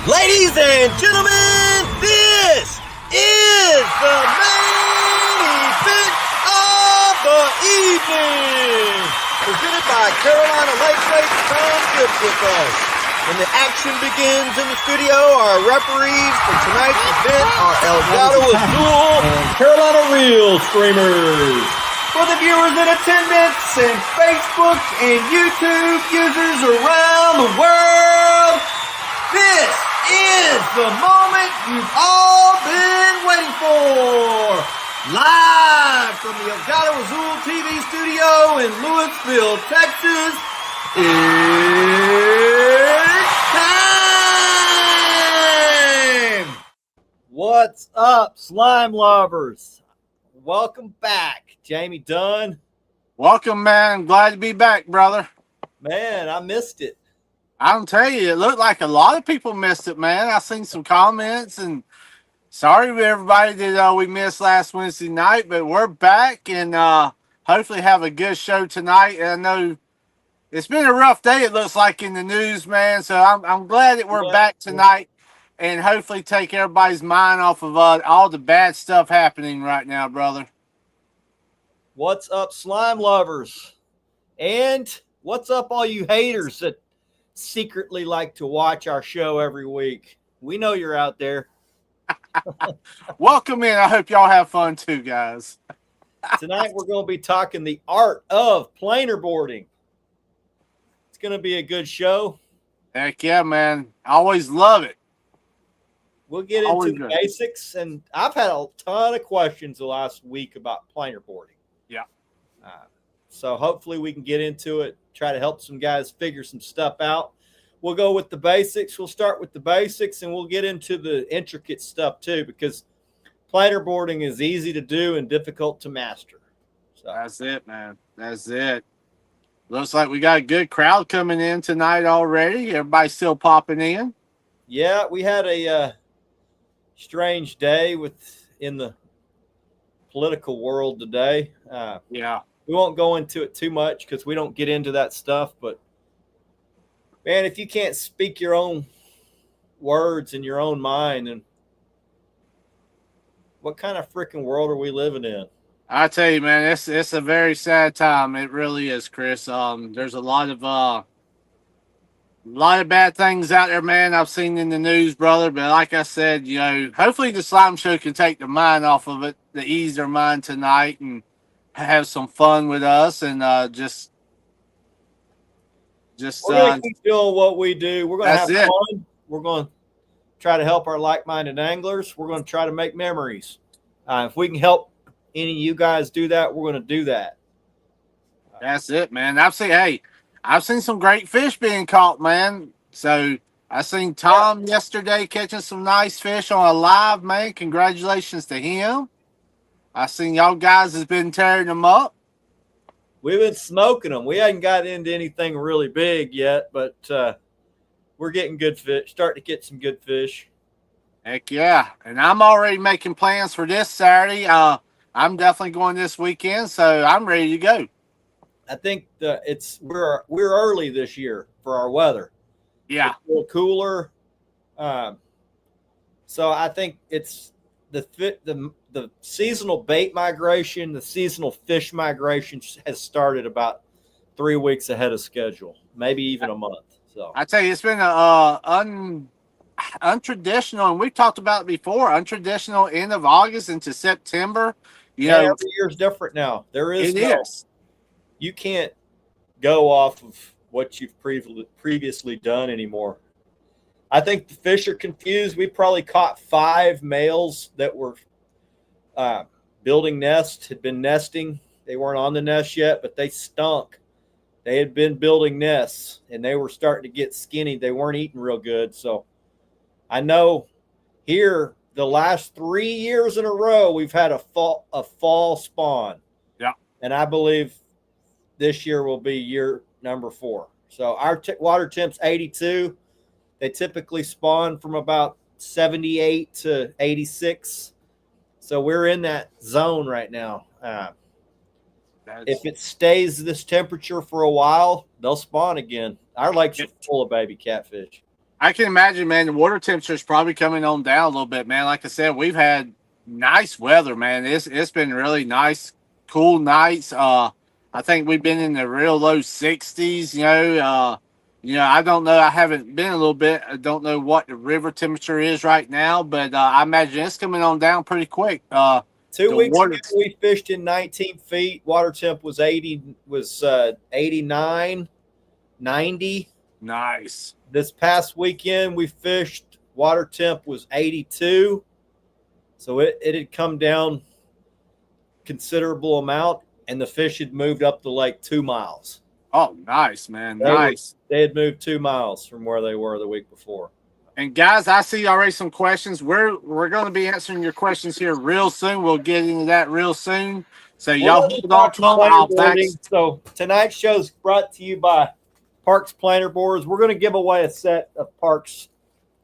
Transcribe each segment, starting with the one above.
Ladies and gentlemen, this is the main event of the evening. Presented by Carolina Lightweight. Come get with us. When the action begins in the studio, our referees for tonight's event are Elgato Azul and Carolina Real Streamers. For the viewers in attendance and Facebook and YouTube users around the world, this is the moment you've all been waiting for. Live from the Elgato Azul TV studio in Louisville, Texas, it's time! What's up, slime lovers? Welcome back, Jamie Dunn. Welcome, man. Glad to be back, brother. Man, I missed it. I'll tell you, it looked like a lot of people missed it, man. I seen some comments, and sorry to everybody that we missed last Wednesday night, but we're back and hopefully have a good show tonight. And I know it's been a rough day, it looks like, in the news, man. So I'm glad that we're back tonight and hopefully take everybody's mind off of all the bad stuff happening right now, brother. What's up, slime lovers? And what's up, all you haters that secretly like to watch our show every week? We know you're out there. Welcome in. I hope y'all have fun too, guys. Tonight we're going to be talking the art of planer boarding. It's going to be a good show. Heck yeah, man. I always love it. We'll get into the basics, and I've had a ton of questions the last week about planer boarding. Yeah. So hopefully we can get into it, try to help some guys figure some stuff out. We'll go with the basics. We'll start with the basics, and we'll get into the intricate stuff too, because planer boarding is easy to do and difficult to master. So that's it, man. That's it. Looks like we got a good crowd coming in tonight already. Everybody's still popping in. Yeah, we had a strange day in the political world today. Yeah. We won't go into it too much because we don't get into that stuff. But, man, if you can't speak your own words in your own mind, then what kind of freaking world are we living in? I tell you, man, it's a very sad time. It really is, Chris. There's a lot of bad things out there, man. I've seen in the news, brother. But like I said, hopefully the Slime Show can take their mind off of it, to ease their mind tonight, and have some fun with us, and just we're gonna keep doing what we do. We're gonna have fun. We're gonna try to help our like-minded anglers. We're gonna try to make memories. If we can help any of you guys do that, we're gonna do that. That's it, man. I've seen some great fish being caught, man. So I seen Tom yesterday catching some nice fish on a live, man. Congratulations to him. I seen y'all guys has been tearing them up. We've been smoking them. We hadn't got into anything really big yet, but we're getting good fish, starting to get some good fish. Heck yeah. And I'm already making plans for this Saturday. I'm definitely going this weekend, so I'm ready to go. I think we're early this year for our weather. Yeah. It's a little cooler. So I think it's the seasonal bait migration, the seasonal fish migration has started about 3 weeks ahead of schedule, maybe even a month. So I tell you, it's been a untraditional, and we've talked about it before, untraditional end of August into September. Every year's different now. You can't go off of what you've previously done anymore. I think the fish are confused. We probably caught 5 males that were building nests, had been nesting. They weren't on the nest yet, but they stunk. They had been building nests, and they were starting to get skinny. They weren't eating real good. So I know here the last 3 years in a row, we've had a fall spawn. Yeah. And I believe this year will be year number 4. So our water temp's 82. They typically spawn from about 78 to 86. So we're in that zone right now. If it stays this temperature for a while, they'll spawn again. Our lakes are full of baby catfish. I can imagine, man, the water temperature is probably coming on down a little bit, man. Like I said, we've had nice weather, man. It's been really nice, cool nights. I think we've been in the real low 60s. I don't know. I haven't been a little bit. I don't know what the river temperature is right now, but I imagine it's coming on down pretty quick. 2 weeks Water. ago, we fished in 19 feet. Water temp was 89, 90. Nice. This past weekend, we fished. Water temp was 82. So it had come down considerable amount, and the fish had moved up the lake 2 miles. Oh, nice, man. Nice. They had moved 2 miles from where they were the week before. And guys, I see already some questions. We're going to be answering your questions here real soon. We'll get into that real soon. So y'all hold on to them. I'll back. So tonight's show is brought to you by Parks Planer Boards. We're going to give away a set of Parks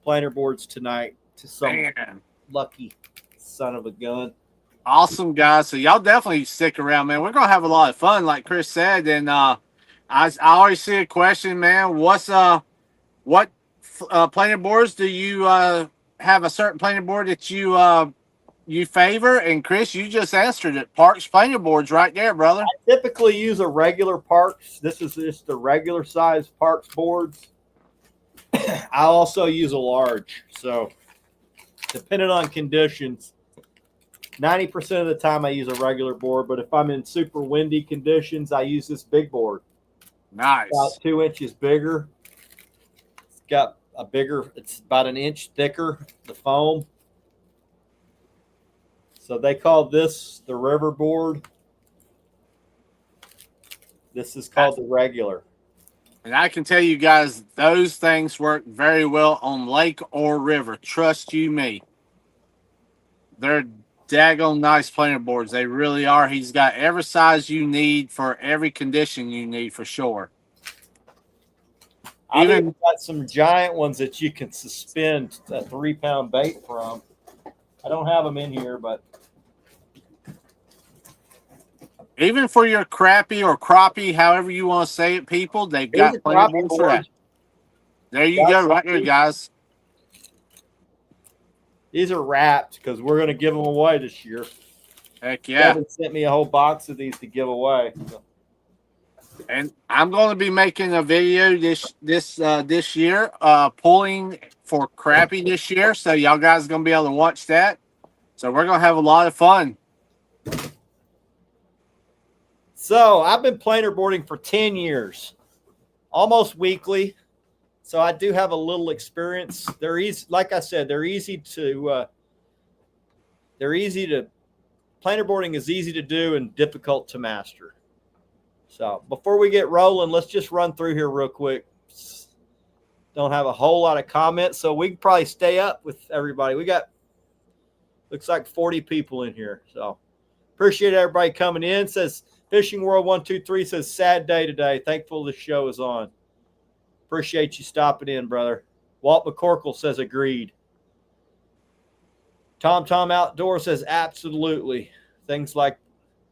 Planer Boards tonight to some lucky son of a gun. Awesome, guys. So y'all definitely stick around, man. We're going to have a lot of fun, like Chris said. And I always see a question, man. What planer boards do you have a certain planer board that you favor? And Chris, you just answered it. Parks planer boards right there, brother. I typically use a regular Parks. This is just the regular size Parks boards. I also use a large. So depending on conditions, 90% of the time I use a regular board, but if I'm in super windy conditions, I use this big board. Nice. About 2 inches bigger. It's got it's about an inch thicker, the foam. So they call this the river board. This is called the regular. And I can tell you guys, those things work very well on lake or river. Trust you me. They're daggone nice planer boards. They really are. He's got every size you need for every condition you need for sure. I've even got some giant ones that you can suspend a 3-pound bait from. I don't have them in here, but even for your crappie or crappie, however you want to say it, people, they've got planer boards for that. There you go, right there, guys. These are wrapped because we're going to give them away this year. Heck yeah. Kevin sent me a whole box of these to give away. So. And I'm going to be making a video this year, pulling for crappie this year. So y'all guys are going to be able to watch that. So we're going to have a lot of fun. So I've been planer boarding for 10 years, almost weekly. So I do have a little experience. They're easy, like I said, they're easy to. Planer boarding is easy to do and difficult to master. So before we get rolling, let's just run through here real quick. Don't have a whole lot of comments, so we can probably stay up with everybody. We got looks like 40 people in here. So appreciate everybody coming in. Says Fishing World 123 says sad day today. Thankful the show is on. Appreciate you stopping in, brother. Walt McCorkle says agreed. Tom Outdoor says absolutely. Things like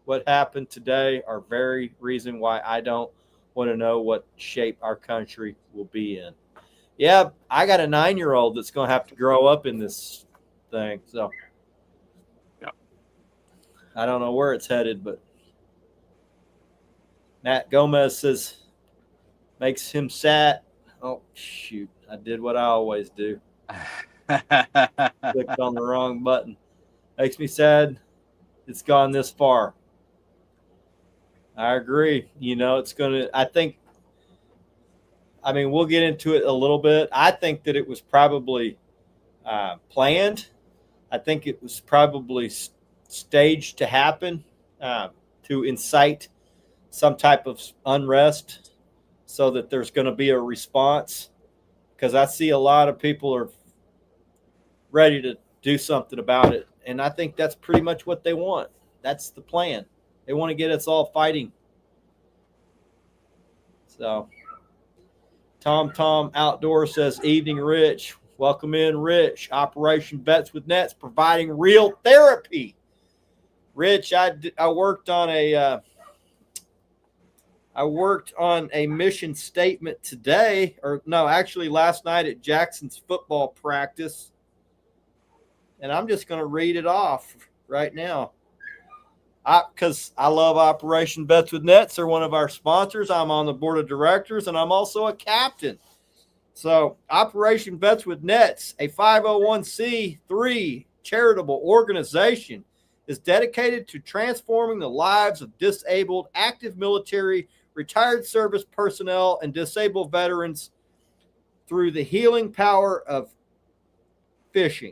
what happened today are very reason why I don't want to know what shape our country will be in. Yeah, I got a 9-year-old that's going to have to grow up in this thing. So yep. I don't know where it's headed, but Nat Gomez says makes him sad. Oh, shoot. I did what I always do. Clicked on the wrong button. Makes me sad it's gone this far. I agree. It's going to – we'll get into it a little bit. I think that it was probably planned. I think it was probably staged to happen to incite some type of unrest so that there's going to be a response, because I see a lot of people are ready to do something about it. And I think that's pretty much what they want. That's the plan. They want to get us all fighting. So Tom Outdoor says, evening, Rich. Welcome in, Rich. Operation Vets with Nets, providing real therapy. Rich, I worked on I worked on a mission statement today, or no, actually last night at Jackson's football practice. And I'm just going to read it off right now. Because I love Operation Bets with Nets. They're one of our sponsors. I'm on the board of directors, and I'm also a captain. So Operation Bets with Nets, a 501c3 charitable organization, is dedicated to transforming the lives of disabled, active military, retired service personnel, and disabled veterans through the healing power of fishing,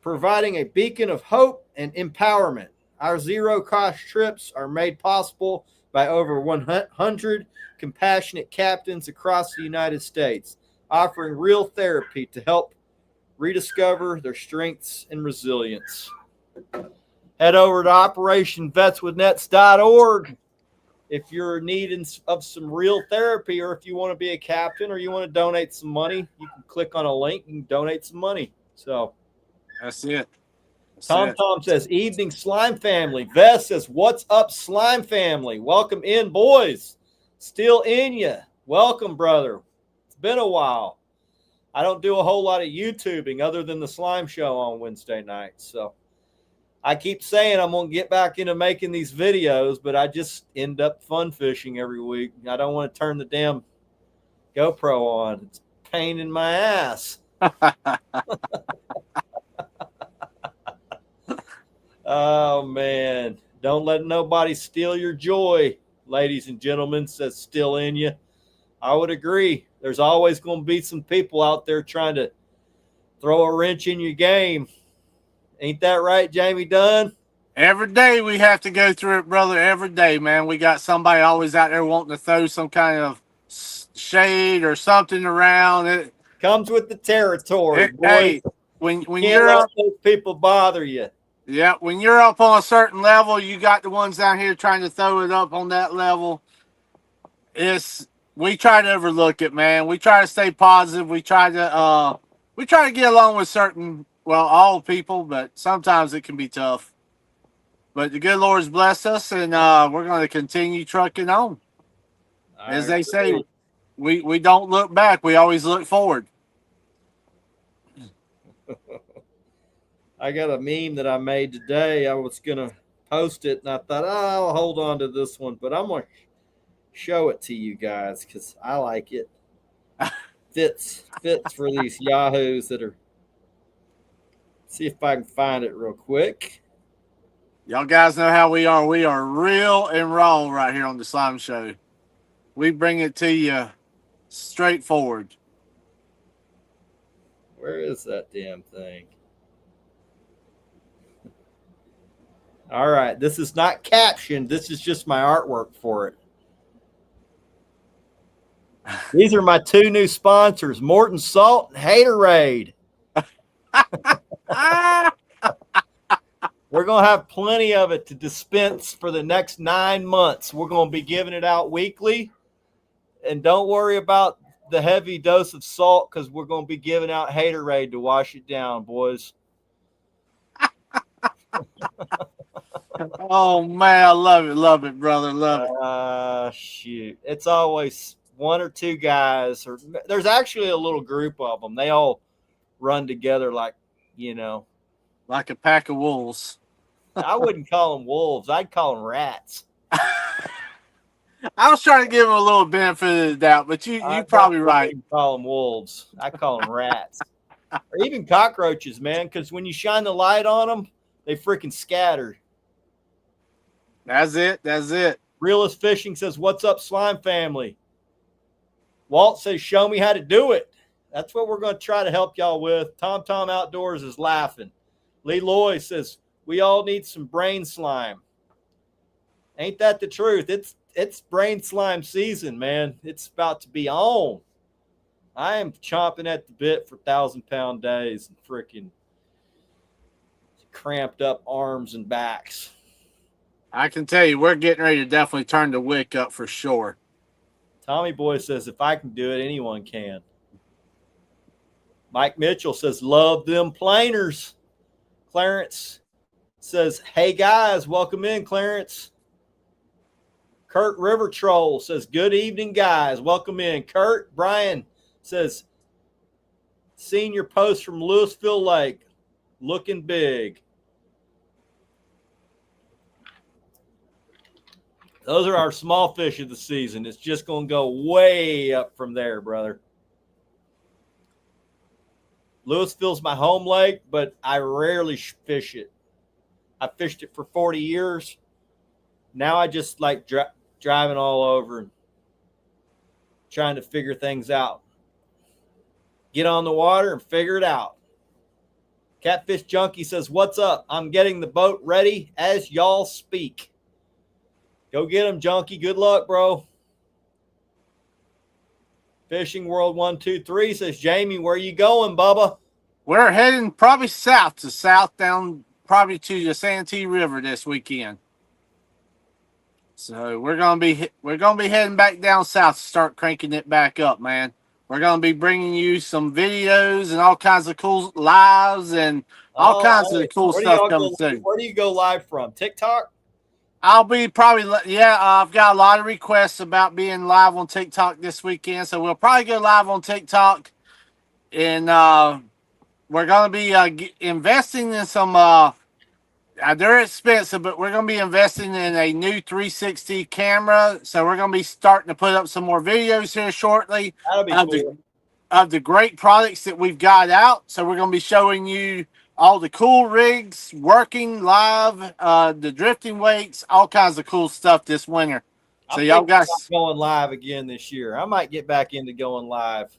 providing a beacon of hope and empowerment. Our zero-cost trips are made possible by over 100 compassionate captains across the United States, offering real therapy to help rediscover their strengths and resilience. Head over to operationvetswithnets.org if you're in need of some real therapy, or if you want to be a captain or you want to donate some money. You can click on a link and donate some money. So That's it. Tom says, evening, Slime family. Vess says, what's up, Slime family? Welcome in, boys. Still in ya. Welcome, brother. It's been a while. I don't do a whole lot of YouTubing other than the Slime Show on Wednesday nights. So I keep saying I'm going to get back into making these videos, but I just end up fun fishing every week. I don't want to turn the damn GoPro on. It's a pain in my ass. Oh, man. Don't let nobody steal your joy, ladies and gentlemen, says Still in you. I would agree. There's always going to be some people out there trying to throw a wrench in your game. Ain't that right, Jamie Dunn? Every day we have to go through it, brother. Every day, man. We got somebody always out there wanting to throw some kind of shade or something around. It comes with the territory, boy. Hey, when can't you're let up, those people bother you. Yeah, when you're up on a certain level, you got the ones down here trying to throw it up on that level. We try to overlook it, man. We try to stay positive. We try to get along with all people, but sometimes it can be tough. But the good Lord's blessed us, and we're going to continue trucking on. As they say, we don't look back. We always look forward. I got a meme that I made today. I was going to post it, and I thought, I'll hold on to this one, but I'm going to show it to you guys because I like it. Fits for these yahoos that are. See if I can find it real quick. Y'all guys know how we are. We are real and raw right here on the Slime Show. We bring it to you straightforward. Where is that damn thing? All right, this is not captioned. This is just my artwork for it. These are my two new sponsors, Morton Salt and Haterade. We're going to have plenty of it to dispense for the next 9 months. We're going to be giving it out weekly. And don't worry about the heavy dose of salt because we're going to be giving out Haterade to wash it down, boys. Oh, man, I love it, brother, love it. Shoot. It's always one or two guys. Or there's actually a little group of them. They all run together like, like a pack of wolves. I wouldn't call them wolves. I'd call them rats. I was trying to give them a little benefit of the doubt, but you're probably right. I call them wolves. I call them rats. Or even cockroaches, man, because when you shine the light on them, they freaking scatter. That's it. Realist Fishing says, what's up, Slime family? Walt says, show me how to do it. That's what we're going to try to help y'all with. Tom Outdoors is laughing. Lee Loy says, we all need some brain slime. Ain't that the truth? It's brain slime season, man. It's about to be on. I am chomping at the bit for 1,000-pound days and freaking cramped up arms and backs. I can tell you, we're getting ready to definitely turn the wick up for sure. Tommy Boy says, if I can do it, anyone can. Mike Mitchell says, love them planers. Clarence says, hey, guys, welcome in, Clarence. Kurt River Troll says, good evening, guys. Welcome in. Kurt, Brian says, seen your post from Louisville Lake. Looking big. Those are our small fish of the season. It's just going to go way up from there, brother. Louisville's my home lake, but I rarely fish it. I fished it for 40 years. Now I just like driving all over and trying to figure things out. Get on the water and figure it out. Catfish Junkie says, what's up? I'm getting the boat ready as y'all speak. Go get him, Junkie. Good luck, bro. Fishing World 123 says, Jamie, where you going, Bubba? We're heading probably south down probably to the Santee River this weekend. So we're gonna be heading back down south to start cranking it back up, man. We're gonna be bringing you some videos and all kinds of cool lives and all kinds of cool stuff coming soon. Where do you go live from? TikTok? I'll be probably, I've got a lot of requests about being live on TikTok this weekend, so we'll probably go live on TikTok, and we're going to be investing in some, they're expensive, but we're going to be investing in a new 360 camera, so we're going to be starting to put up some more videos here shortly of the great products that we've got out, so we're going to be showing you all the cool rigs working live, the drifting weights, all kinds of cool stuff this winter. So y'all guys going live again this year. I might get back into going live.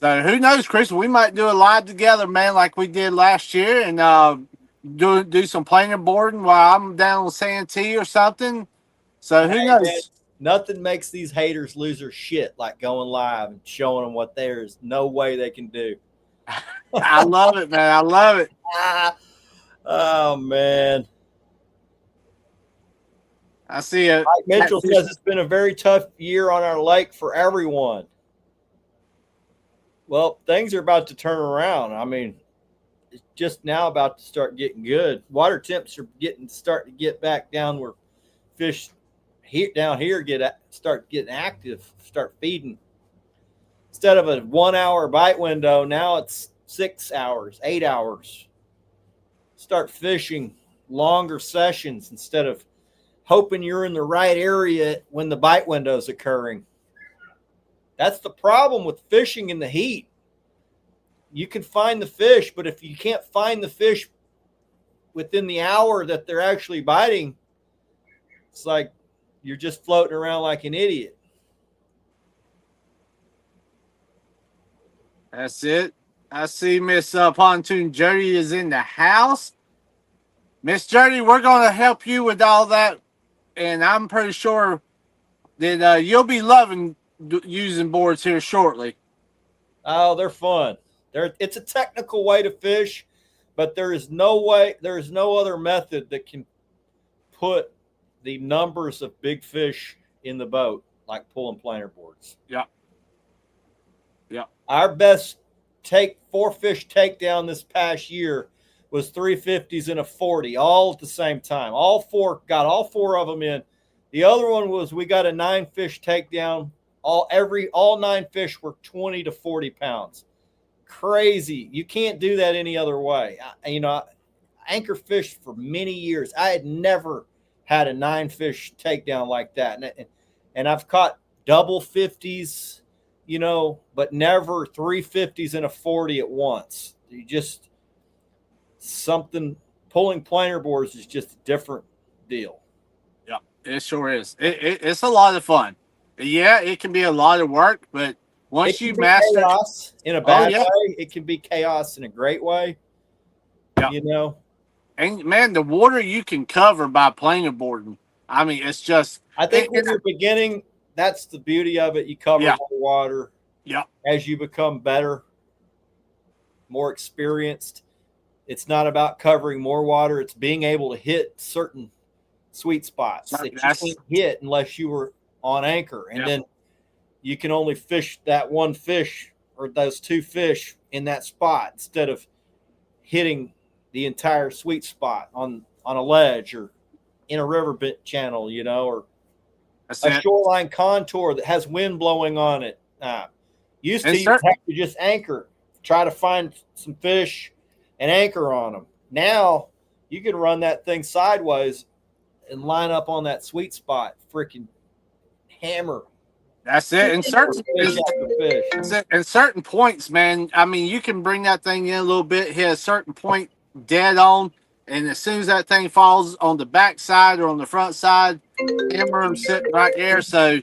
So who knows, Chris? We might do a live together, man, like we did last year, and do some planer boarding while I'm down on Santee or something. So who knows? Man, nothing makes these haters lose their shit like going live and showing them what there's no way they can do. I love it, man. I love it. Oh, man. I see it. Mike Mitchell says it's been a very tough year on our lake for everyone. Well, things are about to turn around. I mean, it's just now about to start getting good. Water temps are starting to get back down where fish down here start getting active, start feeding. Instead of a 1 hour bite window, now it's 6 hours, 8 hours. Start fishing longer sessions instead of hoping you're in the right area when the bite window is occurring. That's the problem with fishing in the heat. You can find the fish, but if you can't find the fish within the hour that they're actually biting, it's like you're just floating around like an idiot. That's it. I see Miss Pontoon Jody is in the house. Miss Jody, we're going to help you with all that, and I'm pretty sure that you'll be loving using boards here shortly. Oh, they're fun. It's a technical way to fish, but there is no other method that can put the numbers of big fish in the boat like pulling planer boards. Yeah. Yeah. Our best 4-fish takedown this past year was 350s and a 40, all at the same time. All four of them in. The other one was we got a 9-fish takedown. All 9 fish were 20 to 40 pounds. Crazy. You can't do that any other way. I anchor fished for many years. I had never had a 9-fish takedown like that. And I've caught double 50s, but never 350s and a 40 at once. Pulling planer boards is just a different deal. Yeah, it sure is. It's a lot of fun. Yeah, it can be a lot of work, but once you master chaos in a bad way, it can be chaos in a great way. Yeah. And man, the water you can cover by planer boarding. I mean, it's just. I think when you're beginning, that's the beauty of it. You cover more water. Yeah. As you become better, more experienced, it's not about covering more water. It's being able to hit certain sweet spots that you can't hit unless you were on anchor. And then you can only fish that one fish or those 2 fish in that spot instead of hitting the entire sweet spot on a ledge or in a river channel, or That's a it. shoreline contour that has wind blowing on it. Used to, you have to just anchor, try to find some fish and anchor on them. Now you can run that thing sideways and line up on that sweet spot, freaking hammer. That's it. In certain in certain points, man. I mean, you can bring that thing in a little bit, hit a certain point dead on, and as soon as that thing falls on the back side or on the front side, hammer them sitting right there. So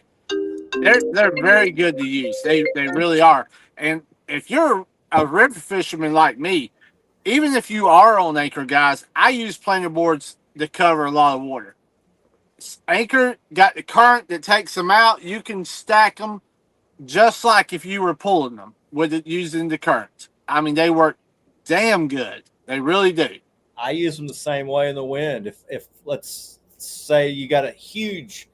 they're very good to use. They really are. And if you're a river fisherman like me, even if you are on anchor, guys, I use planer boards to cover a lot of water. Anchor got the current that takes them out. You can stack them just like if you were pulling them with it using the current. I mean, they work damn good. They really do. I use them the same way in the wind. If let's say you got a huge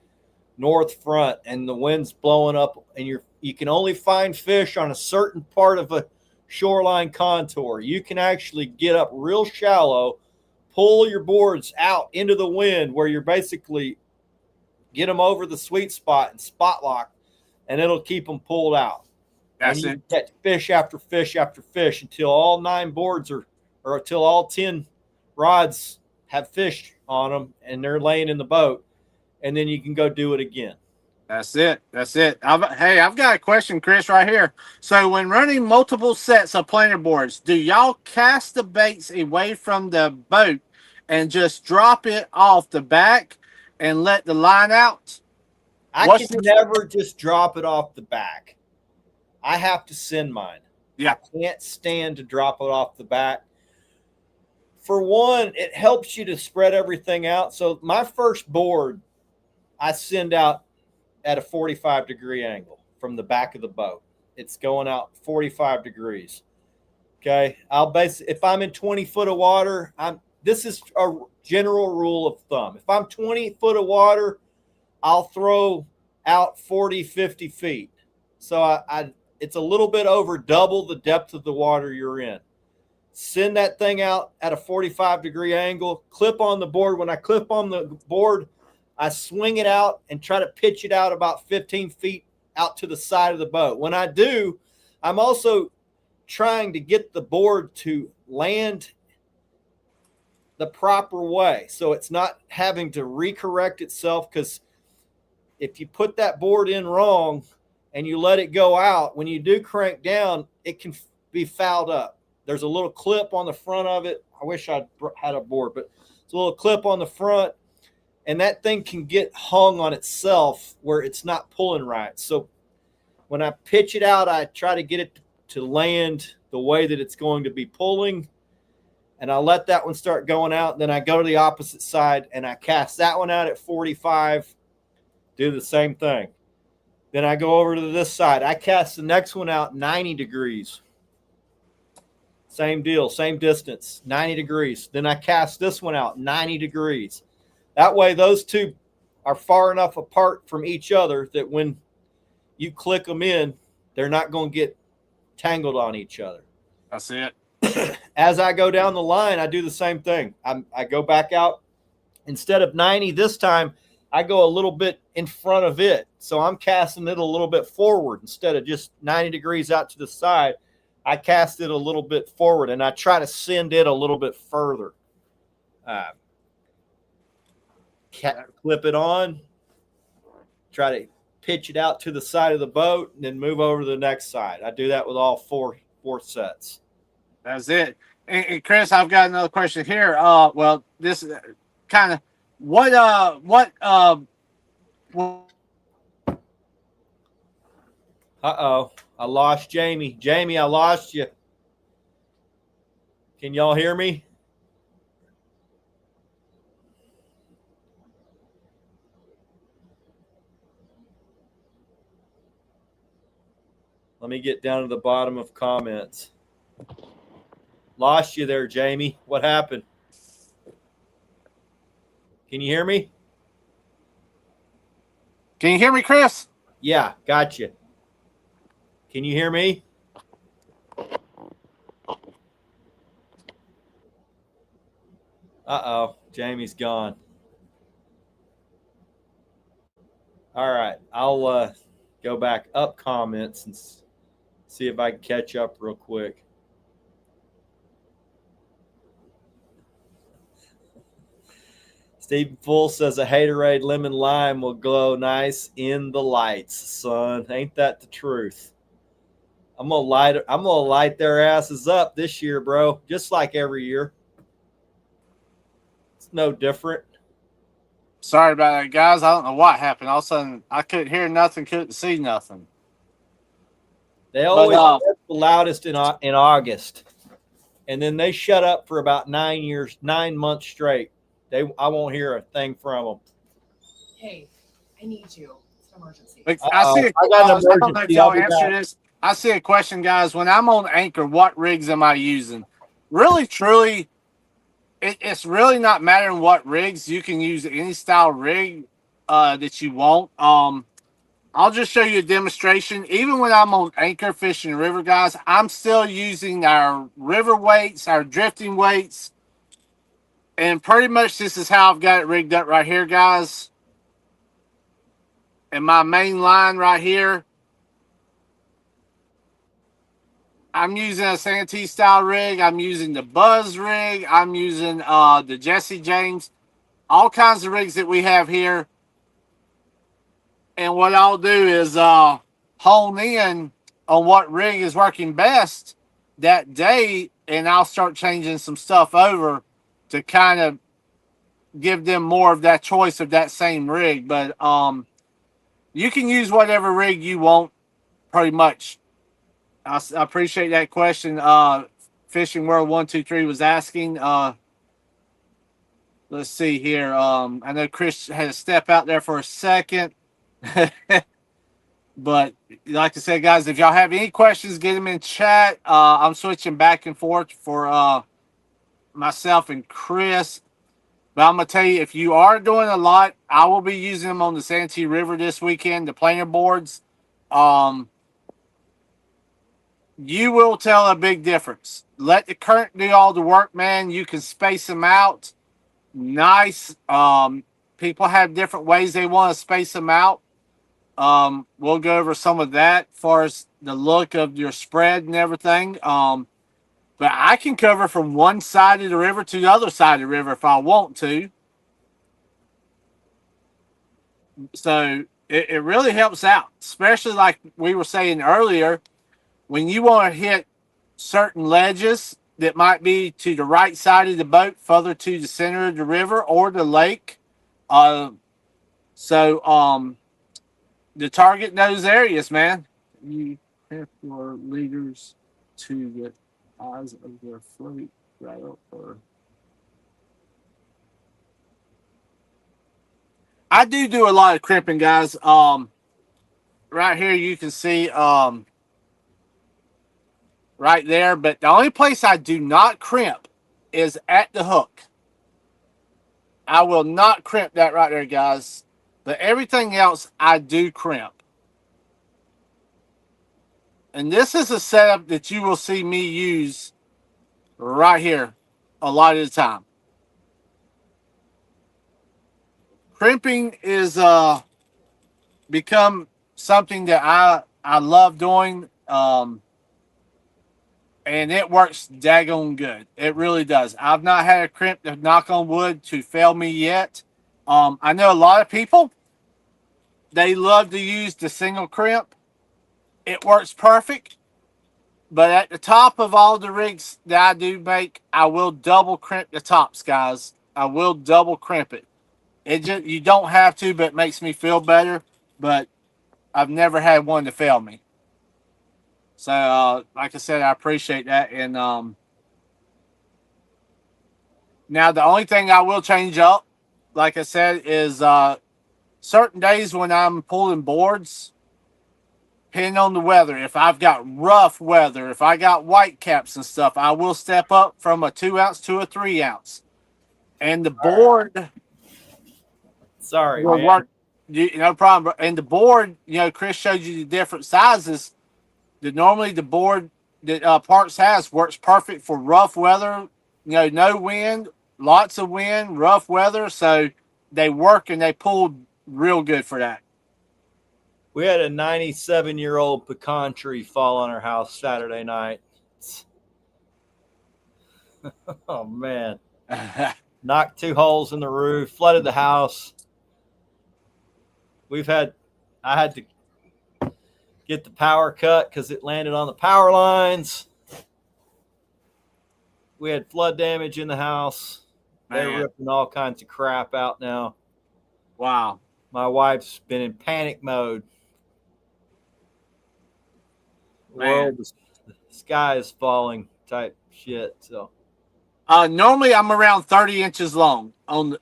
north front and the wind's blowing up and you can only find fish on a certain part of a shoreline contour, you can actually get up real shallow, pull your boards out into the wind where you're basically get them over the sweet spot and spot lock, and it'll keep them pulled out. That's and it. Get fish after fish after fish until all 9 boards or until all 10 rods have fish on them and they're laying in the boat, and then you can go do it again. That's it. That's it. I've got a question, Chris, right here. So when running multiple sets of planer boards, do y'all cast the baits away from the boat and just drop it off the back and let the line out? I can never just drop it off the back. I have to send mine. Yeah. I can't stand to drop it off the back. For one, it helps you to spread everything out. So my first board, I send out at a 45-degree angle from the back of the boat. It's going out 45 degrees. Okay. If I'm in 20 foot of water, this is a general rule of thumb. If I'm 20 foot of water, I'll throw out 40, 50 feet. So it's a little bit over double the depth of the water you're in. Send that thing out at a 45-degree angle, clip on the board. When I clip on the board, I swing it out and try to pitch it out about 15 feet out to the side of the boat. When I do, I'm also trying to get the board to land the proper way so it's not having to recorrect itself, because if you put that board in wrong and you let it go out, when you do crank down, it can be fouled up. There's a little clip on the front of it. I wish I had a board, but it's a little clip on the front, and that thing can get hung on itself where it's not pulling right. So when I pitch it out, I try to get it to land the way that it's going to be pulling, and I let that one start going out. Then I go to the opposite side and I cast that one out at 45, do the same thing. Then I go over to this side. I cast the next one out 90 degrees. Same deal, same distance, 90 degrees. Then I cast this one out 90 degrees. That way those two are far enough apart from each other that when you click them in, they're not going to get tangled on each other. That's it. As I go down the line, I do the same thing. I go back out. Instead of 90 this time, I go a little bit in front of it. So I'm casting it a little bit forward. Instead of just 90 degrees out to the side, I cast it a little bit forward, and I try to send it a little bit further. Clip it on, try to pitch it out to the side of the boat, and then move over to the next side. I do that with all four sets. That's it. And Chris, I've got another question here. Well, this is kind of what Uh-oh, I lost Jamie. Jamie, I lost you. Can y'all hear me? Let me get down to the bottom of comments. Lost you there, Jamie. What happened? Can you hear me? Can you hear me, Chris? Yeah, gotcha. Can you hear me? Uh-oh, Jamie's gone. All right, I'll go back up comments and see if I can catch up real quick. Steve Full says a haterade lemon lime will glow nice in the lights, son. Ain't that the truth? I'm gonna light their asses up this year, bro. Just like every year. It's no different. Sorry about that, guys. I don't know what happened. All of a sudden, I couldn't hear nothing, couldn't see nothing. They But always the loudest in August, and then they shut up for about 9 months straight. I won't hear a thing from them. Hey, I need you. It's an emergency. I see. I got an I don't know if emergency. y'all I'll be answer back. this. I see a question, guys. When I'm on anchor, what rigs am I using? Really, truly, it's really not mattering what rigs. You can use any style rig that you want. I'll just show you a demonstration. Even when I'm on anchor fishing the river, guys, I'm still using our river weights, our drifting weights, and pretty much this is how I've got it rigged up right here, guys. And my main line right here, I'm using a Santee style rig. I'm using the Buzz rig. I'm using the Jesse James. All kinds of rigs that we have here. And what I'll do is hone in on what rig is working best that day, and I'll start changing some stuff over to kind of give them more of that choice of that same rig. But you can use whatever rig you want, pretty much. I appreciate that question. Fishing World 123 was asking. Let's see here. I know Chris had to step out there for a second. But like I said, guys, if y'all have any questions, get them in chat. I'm switching back and forth for myself and Chris. But I'm going to tell you, if you are doing a lot, I will be using them on the Santee River this weekend, the planer boards. You will tell a big difference. Let the current do all the work, man. You can space them out. Nice. People have different ways they want to space them out. We'll go over some of that as far as the look of your spread and everything. But I can cover from one side of the river to the other side of the river if I want to. So it really helps out, especially like we were saying earlier, when you want to hit certain ledges that might be to the right side of the boat, further to the center of the river or the lake. The target those areas, man. You have your leaders to the eyes of their float rattle or I do a lot of crimping, guys. Right here you can see right there, but the only place I do not crimp is at the hook. I will not crimp that right there, guys. But everything else I do crimp. And this is a setup that you will see me use right here a lot of the time. Crimping is become something that I love doing. And it works daggone good. It really does. I've not had a crimp, to knock on wood, to fail me yet. I know a lot of people, they love to use the single crimp. It works perfect. But at the top of all the rigs that I do make, I will double crimp the tops, guys. I will double crimp it. You don't have to, but it makes me feel better. But I've never had one to fail me. So, like I said, I appreciate that. And now the only thing I will change up, like I said, is certain days when I'm pulling boards, depending on the weather. If I've got rough weather, if I got white caps and stuff, I will step up from a 2 ounce to a 3 ounce. And the board Sorry, will man. work. No problem. And the board, Chris showed you the different sizes. Normally the board that Parks has works perfect for rough weather, no wind, lots of wind, rough weather. So they work and they pull real good for that. We had a 97-year-old pecan tree fall on our house Saturday night. Oh, man. Knocked 2 holes in the roof, flooded the house. I had to get the power cut because it landed on the power lines. We had flood damage in the house. They're Man. ripping all kinds of crap out now. Wow. My wife's been in panic mode. Man. The sky is falling type shit. So normally I'm around 30 inches long.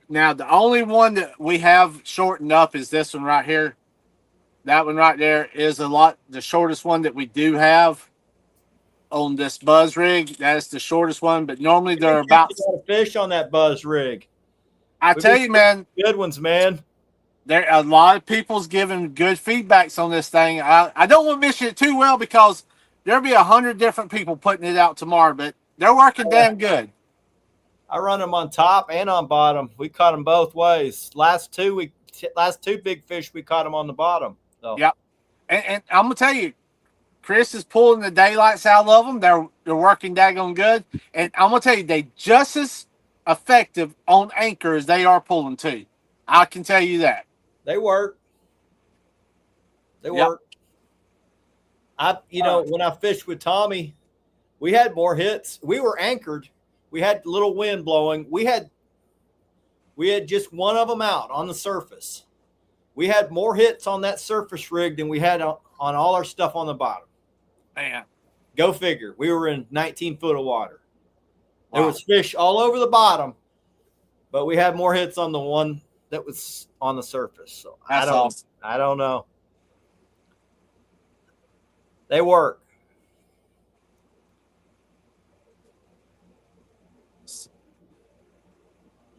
Now the only one that we have shortened up is this one right here. That one right there is the shortest one that we do have on this buzz rig. That's the shortest one, but normally they're about. A lot of fish on that buzz rig. I tell you, man, good ones, man. There a lot of people's giving good feedbacks on this thing. I don't want to mention it too well because there'll be 100 different people putting it out tomorrow, but they're working damn good. I run them on top and on bottom. We caught them both ways. Last two big fish, we caught them on the bottom. So. Yep. And I'm gonna tell you, Chris is pulling the daylights out of them. They're working daggone good, and I'm gonna tell you, they just as effective on anchor as they are pulling too. I can tell you that. They work. They work. When I fished with Tommy, we had more hits. We were anchored. We had a little wind blowing. We had just one of them out on the surface. We had more hits on that surface rig than we had on all our stuff on the bottom. Man. Go figure. We were in 19 foot of water. Wow. There was fish all over the bottom, but we had more hits on the one that was on the surface. So awesome. I don't know. They work.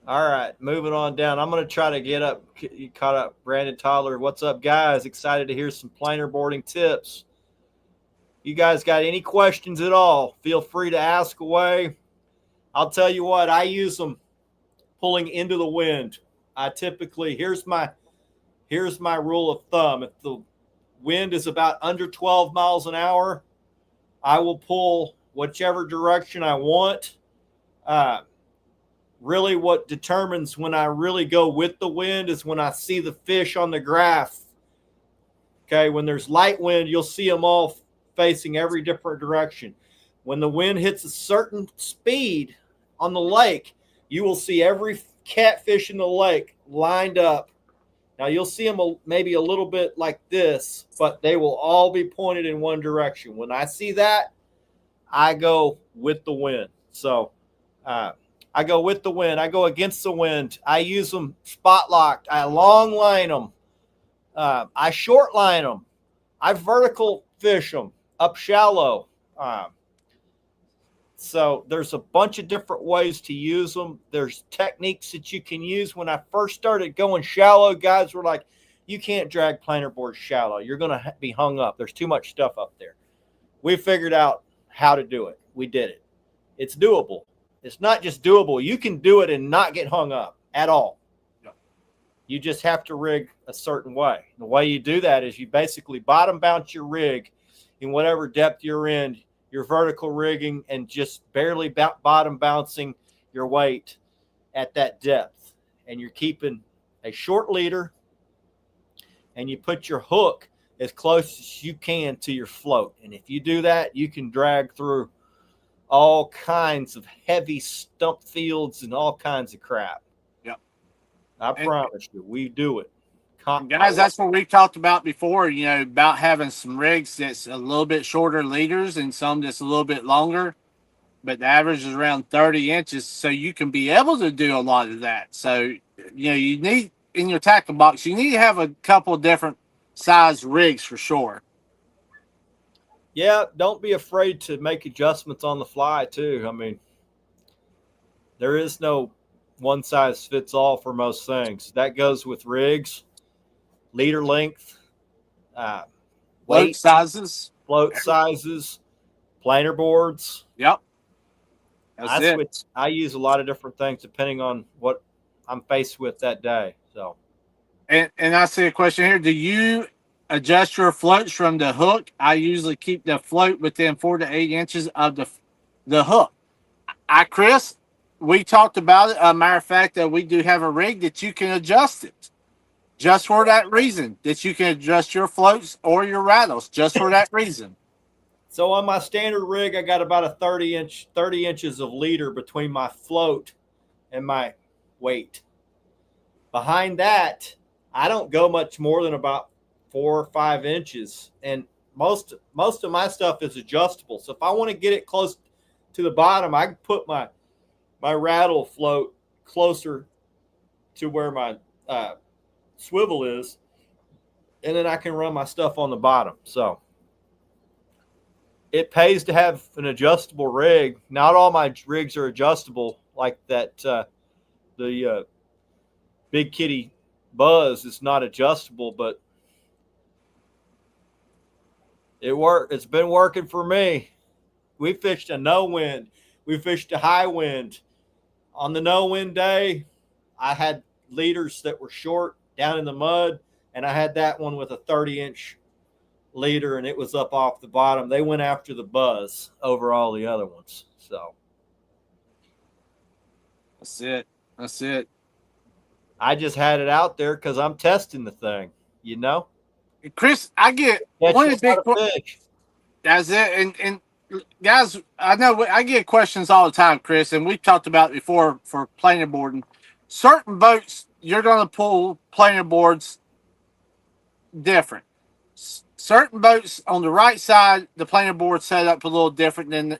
All right, moving on down. I'm going to try to get up. You caught up, Brandon Toddler. What's up, guys? Excited to hear some planer boarding tips. You guys got any questions at all? Feel free to ask away. I'll tell you what, I use them pulling into the wind. I typically, here's my rule of thumb. If the wind is about under 12 miles an hour, I will pull whichever direction I want. Really what determines when I really go with the wind is when I see the fish on the graph. Okay, when there's light wind, you'll see them all facing every different direction. When the wind hits a certain speed on the lake, you will see every catfish in the lake lined up. Now, you'll see them maybe a little bit like this, but they will all be pointed in one direction. When I see that, I go with the wind. So, I go with the wind. I go against the wind. I use them spot locked. I long line them. I short line them. I vertical fish them up shallow. So there's a bunch of different ways to use them. There's techniques that you can use. When I first started going shallow, guys were like, you can't drag planer boards shallow. You're going to be hung up. There's too much stuff up there. We figured out how to do it. We did it. It's doable. It's not just doable. You can do it and not get hung up at all. No. You just have to rig a certain way. The way you do that is you basically bottom bounce your rig in whatever depth you're in. You're vertical rigging and just barely bottom bouncing your weight at that depth. And you're keeping a short leader and you put your hook as close as you can to your float. And if you do that, you can drag through all kinds of heavy stump fields and all kinds of crap. Yep. I promise you, we do it. Guys, that's what we talked about before, about having some rigs that's a little bit shorter leaders and some that's a little bit longer, but the average is around 30 inches, so you can be able to do a lot of that. So, you need, in your tackle box, you need to have a couple of different size rigs for sure. Yeah, don't be afraid to make adjustments on the fly, too. I mean, there is no one size fits all for most things. That goes with rigs, leader length, float sizes, planer boards. Yep. That's it. I use a lot of different things depending on what I'm faced with that day. So, and I see a question here. Do you adjust your floats from the hook. I usually keep the float within 4 to 8 inches of the hook. Chris, we talked about it. A matter of fact, we do have a rig that you can adjust it. Just for that reason, that you can adjust your floats or your rattles, just for that reason. So on my standard rig, I got about a 30 inches of leader between my float and my weight. Behind that, I don't go much more than about 4 or 5 inches, and most of my stuff is adjustable. So if I want to get it close to the bottom, I can put my rattle float closer to where my swivel is, and then I can run my stuff on the bottom. So it pays to have an adjustable rig. Not all my rigs are adjustable like that. The Big Kitty Buzz is not adjustable, but it's been working for me. We fished a no wind. We fished a high wind. On the no wind day, I had leaders that were short down in the mud, and I had that one with a 30-inch leader, and it was up off the bottom. They went after the buzz over all the other ones. So That's it. I just had it out there because I'm testing the thing, you know? Chris, I get one of the big fish. That's it. And guys, I know I get questions all the time, Chris, and we've talked about it before for planer boarding. Certain boats, you're going to pull planer boards different. Certain boats on the right side, the planer board set up a little different than,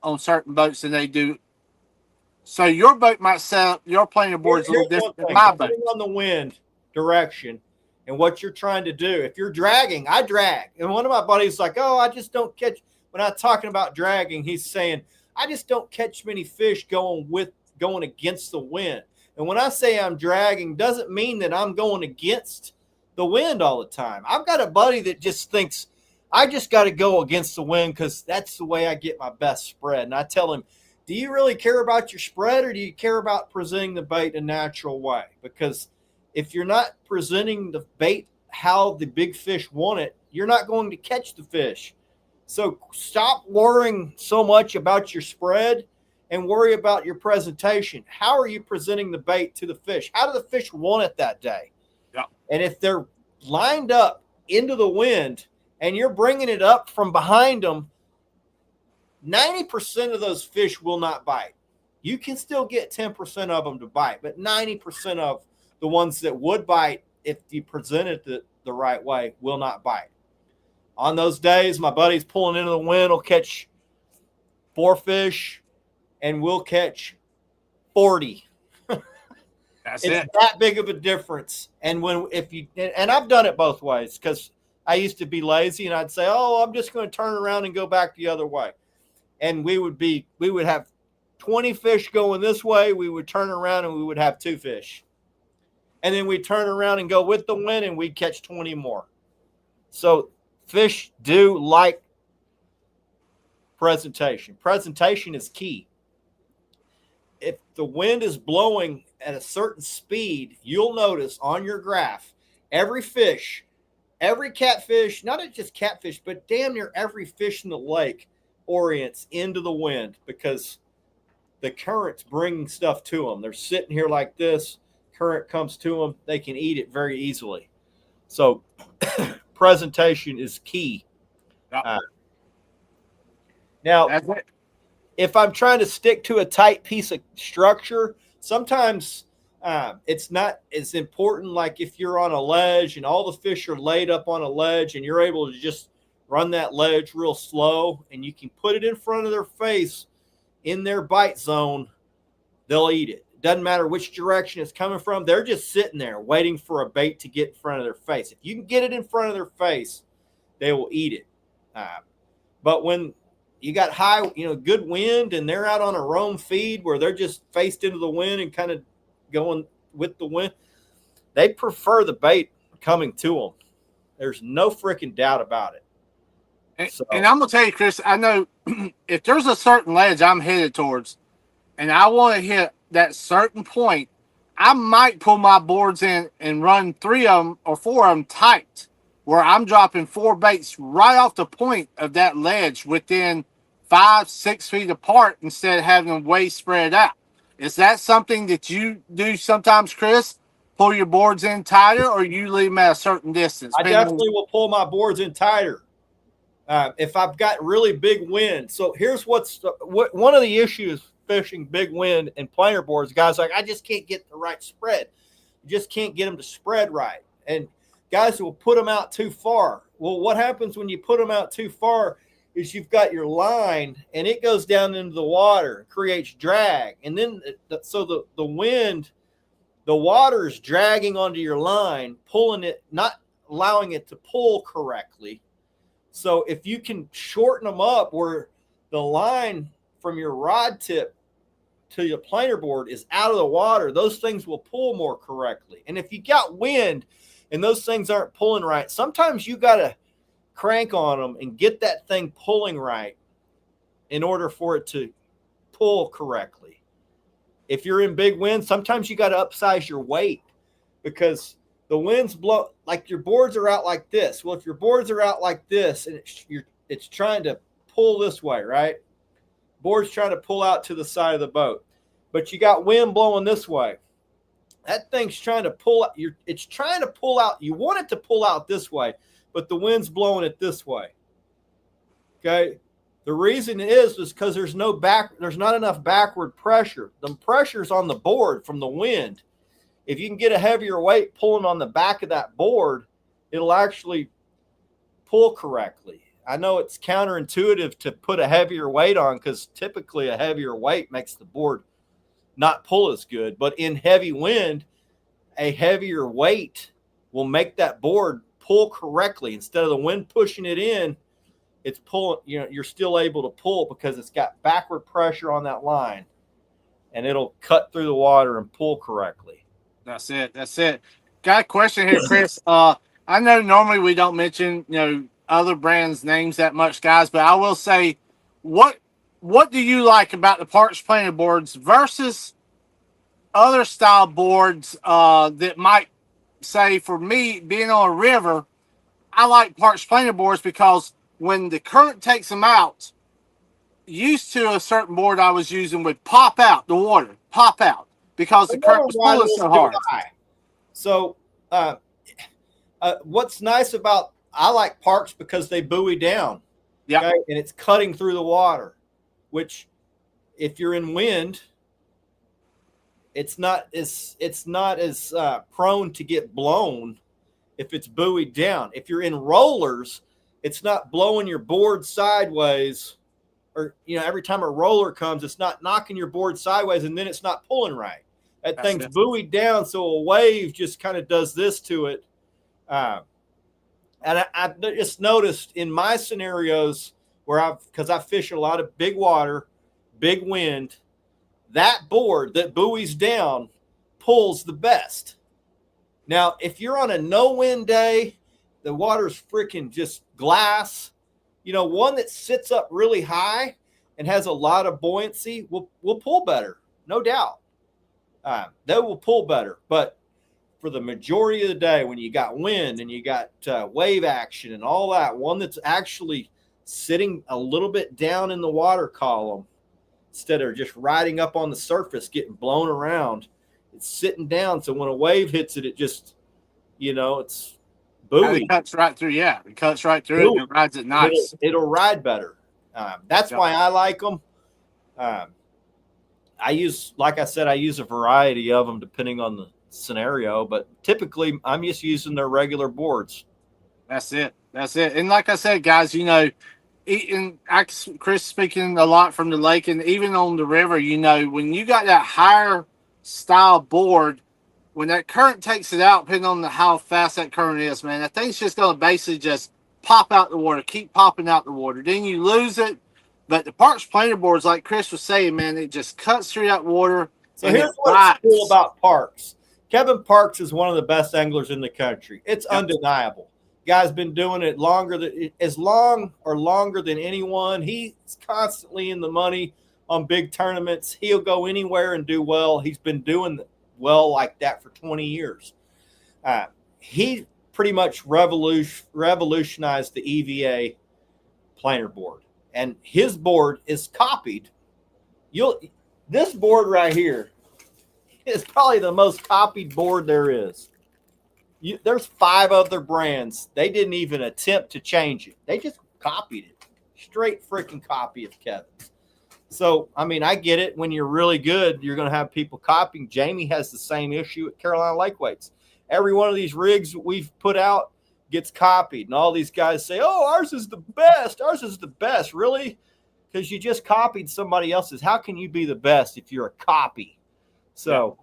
on certain boats than they do. So your boat might set up your planer boards a little different than my boat. Depending on the wind direction and what you're trying to do. If you're dragging, I drag. And one of my buddies is like, oh, I just don't catch. When I'm talking about dragging, he's saying, I just don't catch many fish going against the wind. And when I say I'm dragging, doesn't mean that I'm going against the wind all the time. I've got a buddy that just thinks I just got to go against the wind because that's the way I get my best spread. And I tell him, do you really care about your spread, or do you care about presenting the bait a natural way? Because if you're not presenting the bait how the big fish want it, you're not going to catch the fish. So stop worrying so much about your spread and worry about your presentation. How are you presenting the bait to the fish? How do the fish want it that day? Yeah. And if they're lined up into the wind and you're bringing it up from behind them, 90% of those fish will not bite. You can still get 10% of them to bite, but 90% of the ones that would bite, if you present it the right way, will not bite. On those days, my buddy's pulling into the wind will catch 4 fish, and we'll catch 40. That's It's it. that big of a difference. And and I've done it both ways because I used to be lazy and I'd say, oh, I'm just going to turn around and go back the other way. And we would have 20 fish going this way. We would turn around and we would have 2 fish. And then we'd turn around and go with the wind and we'd catch 20 more. So fish do like presentation. Presentation is key. If the wind is blowing at a certain speed, you'll notice on your graph, every fish, every catfish, not just catfish, but damn near every fish in the lake orients into the wind because the current's bringing stuff to them. They're sitting here like this. Current comes to them. They can eat it very easily. So presentation is key. Now, if I'm trying to stick to a tight piece of structure, sometimes it's not as important. Like if you're on a ledge and all the fish are laid up on a ledge and you're able to just run that ledge real slow and you can put it in front of their face in their bite zone, they'll eat it. Doesn't matter which direction it's coming from. They're just sitting there waiting for a bait to get in front of their face. If you can get it in front of their face, they will eat it. But when you got high, good wind and they're out on a roam feed where they're just faced into the wind and kind of going with the wind, they prefer the bait coming to them. There's no freaking doubt about it. And I'm going to tell you, Chris, I know if there's a certain ledge I'm headed towards and I want to hit that certain point, I might pull my boards in and run 3 of them or 4 of them tight where I'm dropping 4 baits right off the point of that ledge within 5-6 feet apart instead of having them way spread out. Is that something that you do sometimes, Chris? Pull your boards in tighter, or you leave them at a certain distance? I definitely will pull my boards in tighter if I've got really big wind. So here's what one of the issues fishing big wind and planer boards. Guys like, I just can't get the right spread. You just can't get them to spread right. And guys will put them out too far. Well, what happens when you put them out too far is you've got your line and it goes down into the water, creates drag. And then so the wind, the water is dragging onto your line, pulling it, not allowing it to pull correctly. So if you can shorten them up where the line from your rod tip to your planer board is out of the water, those things will pull more correctly. And if you got wind and those things aren't pulling right, sometimes you got to crank on them and get that thing pulling right in order for it to pull correctly. If you're in big wind, sometimes you got to upsize your weight because the winds blow, like your boards are out like this. Well, if your boards are out like this and it's trying to pull this way, right? Board's trying to pull out to the side of the boat, but you got wind blowing this way. That thing's trying to pull out. It's trying to pull out. You want it to pull out this way, but the wind's blowing it this way. Okay. The reason is because there's not enough backward pressure. The pressure's on the board from the wind. If you can get a heavier weight pulling on the back of that board, it'll actually pull correctly. I know it's counterintuitive to put a heavier weight on because typically a heavier weight makes the board not pull as good. But in heavy wind, a heavier weight will make that board pull correctly. Instead of the wind pushing it in, it's pulling, you're still able to pull because it's got backward pressure on that line and it'll cut through the water and pull correctly. That's it. Got a question here, Chris. I know normally we don't mention, other brands' names that much, guys, but I will say, what do you like about the Parks planer boards versus other style boards that might say, for me, being on a river, I like Parks planer boards because when the current takes them out, used to a certain board I was using would pop out, the water, pop out, because the current was pulling so hard. So what's nice about, I like Parks because they buoy down. Yeah. Okay? And it's cutting through the water, which if you're in wind, it's not as prone to get blown if it's buoyed down. If you're in rollers, it's not blowing your board sideways, or every time a roller comes, it's not knocking your board sideways and then it's not pulling right. That thing's buoyed down, so a wave just kind of does this to it. And I just noticed in my scenarios where because I fish a lot of big water, big wind, that board that buoys down pulls the best. Now, if you're on a no-wind day, the water's freaking just glass, one that sits up really high and has a lot of buoyancy will pull better, no doubt. They will pull better. But for the majority of the day, when you got wind and you got wave action and all that, one that's actually sitting a little bit down in the water column instead of just riding up on the surface, getting blown around, it's sitting down. So when a wave hits it, it just, it's buoy. It cuts right through. Yeah, it cuts right through it and rides it nice. It'll ride better. That's why I like them. Like I said, I use a variety of them depending on the scenario, but typically I'm just using their regular boards. That's it. And like I said, guys, Chris speaking a lot from the lake and even on the river, when you got that higher style board, when that current takes it out, depending on how fast that current is, man, that thing's just going to basically just pop out the water, keep popping out the water. Then you lose it. But the Parks planer boards, like Chris was saying, man, it just cuts through that water. So here's what's cool about Parks. Kevin Parks is one of the best anglers in the country. It's undeniable. Guy's been doing it longer than anyone. He's constantly in the money on big tournaments. He'll go anywhere and do well. He's been doing well like that for 20 years. He pretty much revolutionized the EVA planer board. And his board is copied. This board right here is probably the most copied board there is. There's 5 other brands. They didn't even attempt to change it. They just copied it. Straight freaking copy of Kevin's. So, I mean, I get it. When you're really good, you're going to have people copying. Jamie has the same issue at Carolina Lake Weights. Every one of these rigs we've put out gets copied. And all these guys say, oh, ours is the best. Ours is the best. Really? Because you just copied somebody else's. How can you be the best if you're a copy? So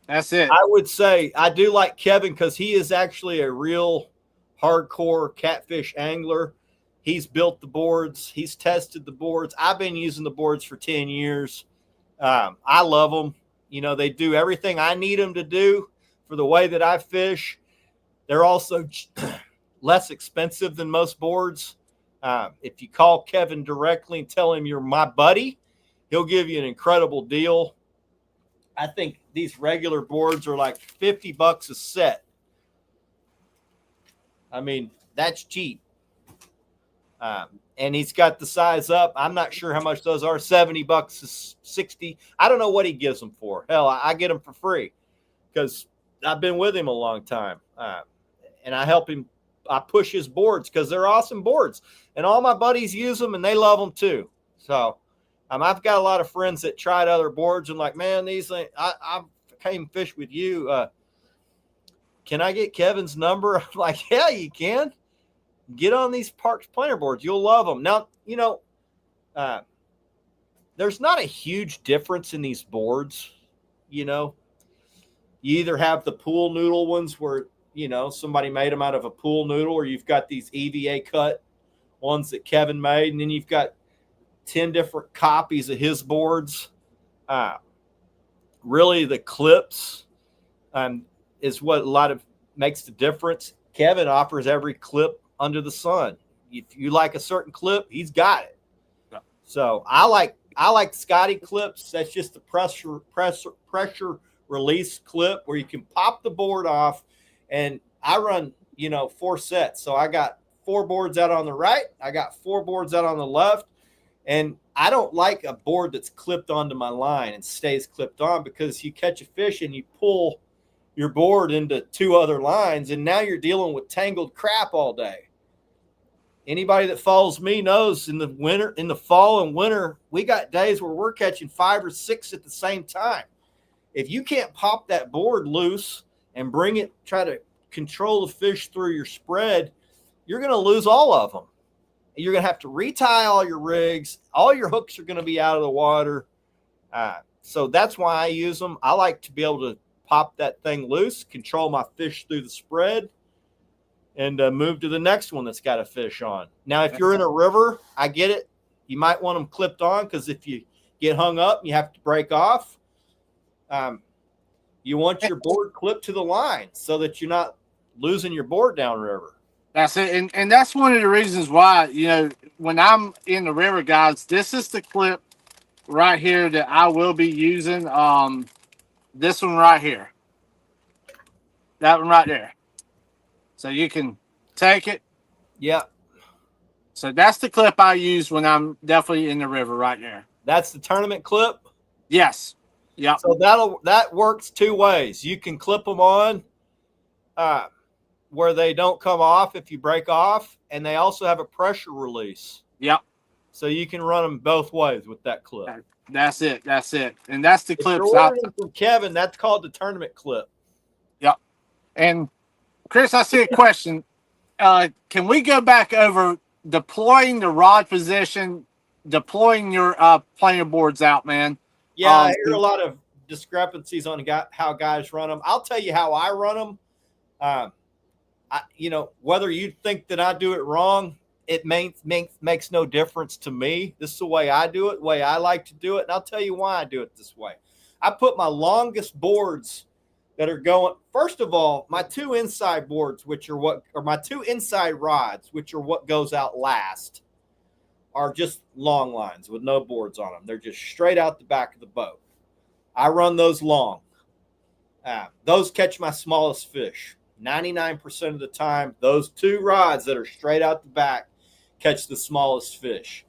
that's it. I would say I do like Kevin because he is actually a real hardcore catfish angler. He's built the boards. He's tested the boards. I've been using the boards for 10 years. I love them. You know, they do everything I need them to do for the way that I fish. They're also less expensive than most boards. If you call Kevin directly and tell him you're my buddy, he'll give you an incredible deal. I think these regular boards are like $50 a set. I mean, that's cheap. And he's got the size up. I'm not sure how much those are. $70 is 60. I don't know what he gives them for. Hell, I get them for free because I've been with him a long time. And I help him. I push his boards because they're awesome boards. And all my buddies use them and they love them too. So I've got a lot of friends that tried other boards and like, man, these things, I came fish with you. Can I get Kevin's number? I'm like, yeah, you can. Get on these Parks planer boards. You'll love them. Now, you know, there's not a huge difference in these boards. You know, you either have the pool noodle ones where, you know, somebody made them out of a pool noodle, or you've got these EVA cut ones that Kevin made. And then you've got 10 different copies of his boards. Really the clips is what a lot of makes the difference. Kevin offers every clip under the sun. If you like a certain clip, he's got it. Yeah. So I like Scotty clips. That's just the pressure release clip where you can pop the board off. And I run, 4 sets. So I got 4 boards out on the right. I got 4 boards out on the left. And I don't like a board that's clipped onto my line and stays clipped on, because you catch a fish and you pull your board into 2 other lines, and now you're dealing with tangled crap all day. Anybody that follows me knows in the fall and winter, we got days where we're catching 5 or 6 at the same time. If you can't pop that board loose and try to control the fish through your spread, you're going to lose all of them. You're going to have to retie all your rigs. All your hooks are going to be out of the water. So that's why I use them. I like to be able to pop that thing loose, control my fish through the spread, and move to the next one that's got a fish on. Now, if you're in a river, I get it. You might want them clipped on, because if you get hung up and you have to break off, you want your board clipped to the line so that you're not losing your board downriver. That's it. And that's one of the reasons why, when I'm in the river, guys, this is the clip right here that I will be using. This one right here. That one right there. So you can take it. Yeah. So that's the clip I use when I'm definitely in the river right there. That's the tournament clip? Yes. Yeah. So that works 2 ways. You can clip them on where they don't come off if you break off, and they also have a pressure release. Yep. So you can run them both ways with that clip. That's it. That's it. And that's the clip. From Kevin, that's called the tournament clip. Yep. And Chris, I see a question. Can we go back over deploying the rod position, deploying your planer boards out, man? Yeah, I hear a lot of discrepancies on how guys run them. I'll tell you how I run them. Whether you think that I do it wrong, it makes no difference to me. This is the way I do it, the way I like to do it. And I'll tell you why I do it this way. I put my longest boards that are going, first of all, my 2 inside boards, my 2 inside rods, which are what goes out last, are just long lines with no boards on them. They're just straight out the back of the boat. I run those long. Those catch my smallest fish. 99% of the time, those two rods that are straight out the back catch the smallest fish.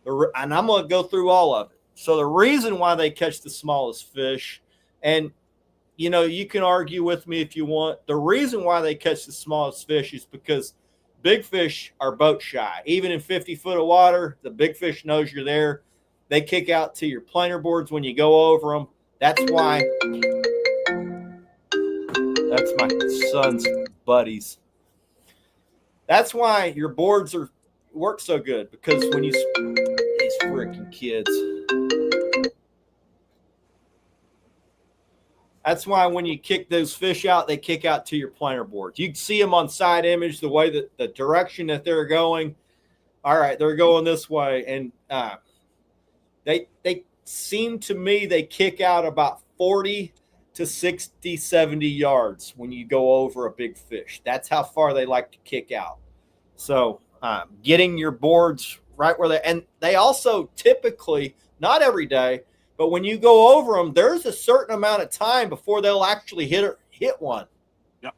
And I'm going to go through all of it. So the reason why they catch the smallest fish, and you can argue with me if you want, the reason why they catch the smallest fish is because big fish are boat shy. Even in 50 foot of water, the big fish knows you're there. They kick out to your planer boards when you go over them. That's why. That's my son's buddies. That's why your boards work so good, because when these freaking kids. That's why when you kick those fish out, they kick out to your planer boards. You can see them on side image, the way that the direction that they're going. All right, they're going this way, and they seem to me they kick out about 40 to 60, 70 yards when you go over a big fish. That's how far they like to kick out. So getting your boards right where they also typically, not every day, but when you go over them, there's a certain amount of time before they'll actually hit one. Yep.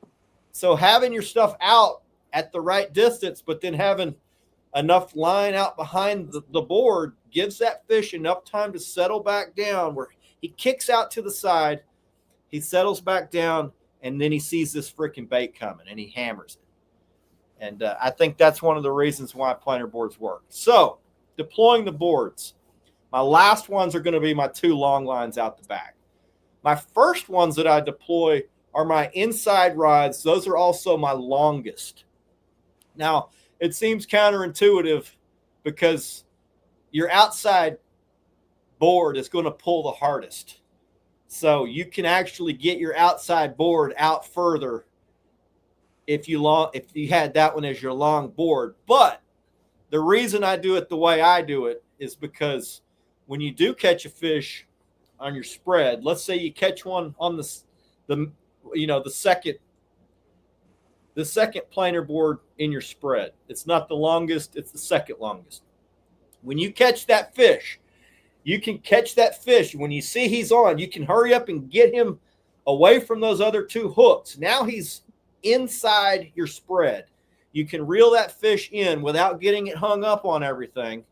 So having your stuff out at the right distance, but then having enough line out behind the board gives that fish enough time to settle back down, where he kicks out to the side, he settles back down, and then he sees this freaking bait coming, and he hammers it. And I think that's one of the reasons why planer boards work. So deploying the boards. My last ones are going to be my two long lines out the back. My first ones that I deploy are my inside rods. Those are also my longest. Now, it seems counterintuitive because your outside board is going to pull the hardest. So you can actually get your outside board out further if you had that one as your long board. But the reason I do it the way I do it is because when you do catch a fish on your spread, let's say you catch one on the second planer board in your spread. It's not the longest, it's the second longest. When you catch that fish, you can catch that fish. When you see he's on, you can hurry up and get him away from those other two hooks. Now he's inside your spread. You can reel that fish in without getting it hung up on everything.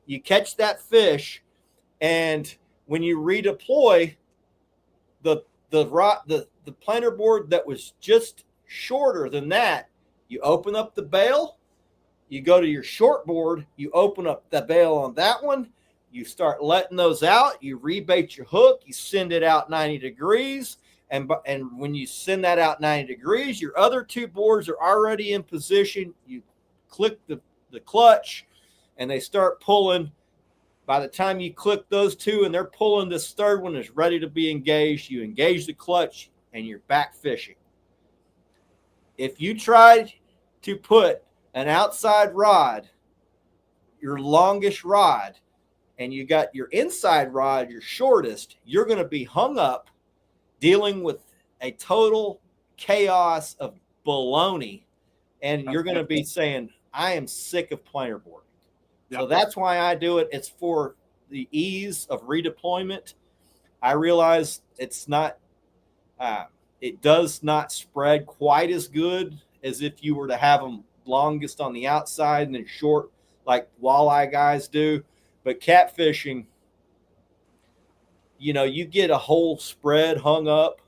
You catch that fish, and when you redeploy the planer board that was just shorter than that, you open up the bail, you go to your short board, you open up the bail on that one, you start letting those out, you rebait your hook, you send it out 90 degrees, and when you send that out 90 degrees, your other two boards are already in position. You click the clutch, and they start pulling. By the time you click those two and they're pulling, this third one is ready to be engaged. You engage the clutch, and you're back fishing. If you tried to put an outside rod, your longest rod, and you got your inside rod, your shortest, you're going to be hung up dealing with a total chaos of baloney, and you're going to be saying, I am sick of planer boarding. Yep. So that's why I do it. It's for the ease of redeployment. I realize it's not it does not spread quite as good as if you were to have them longest on the outside and then short like walleye guys do. But catfishing, you get a whole spread hung up.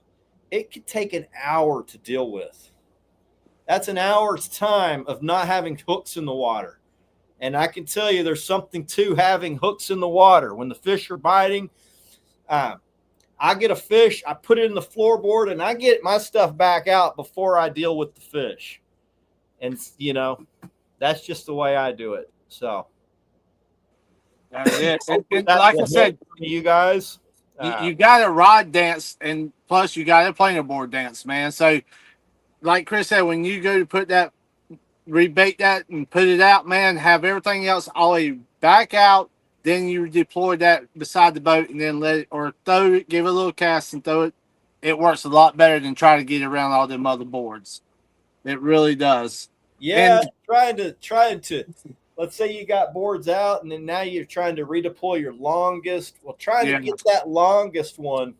It could take an hour to deal with. That's an hour's time of not having hooks in the water. And I can tell you there's something to having hooks in the water. When the fish are biting, I get a fish, I put it in the floorboard, and I get my stuff back out before I deal with the fish. And, that's just the way I do it. So. That's it. And like I said, you guys, you got a rod dance, and plus you got a planer board dance, man. So, like Chris said, when you go to put that, rebait that and put it out, man, have everything else already back out. Then you deploy that beside the boat and then let it, or throw it, give it a little cast and throw it. It works a lot better than trying to get around all them other boards. It really does. Yeah, and trying to. Let's say you got boards out, and then now you're trying to redeploy your longest. Well, trying to get that longest one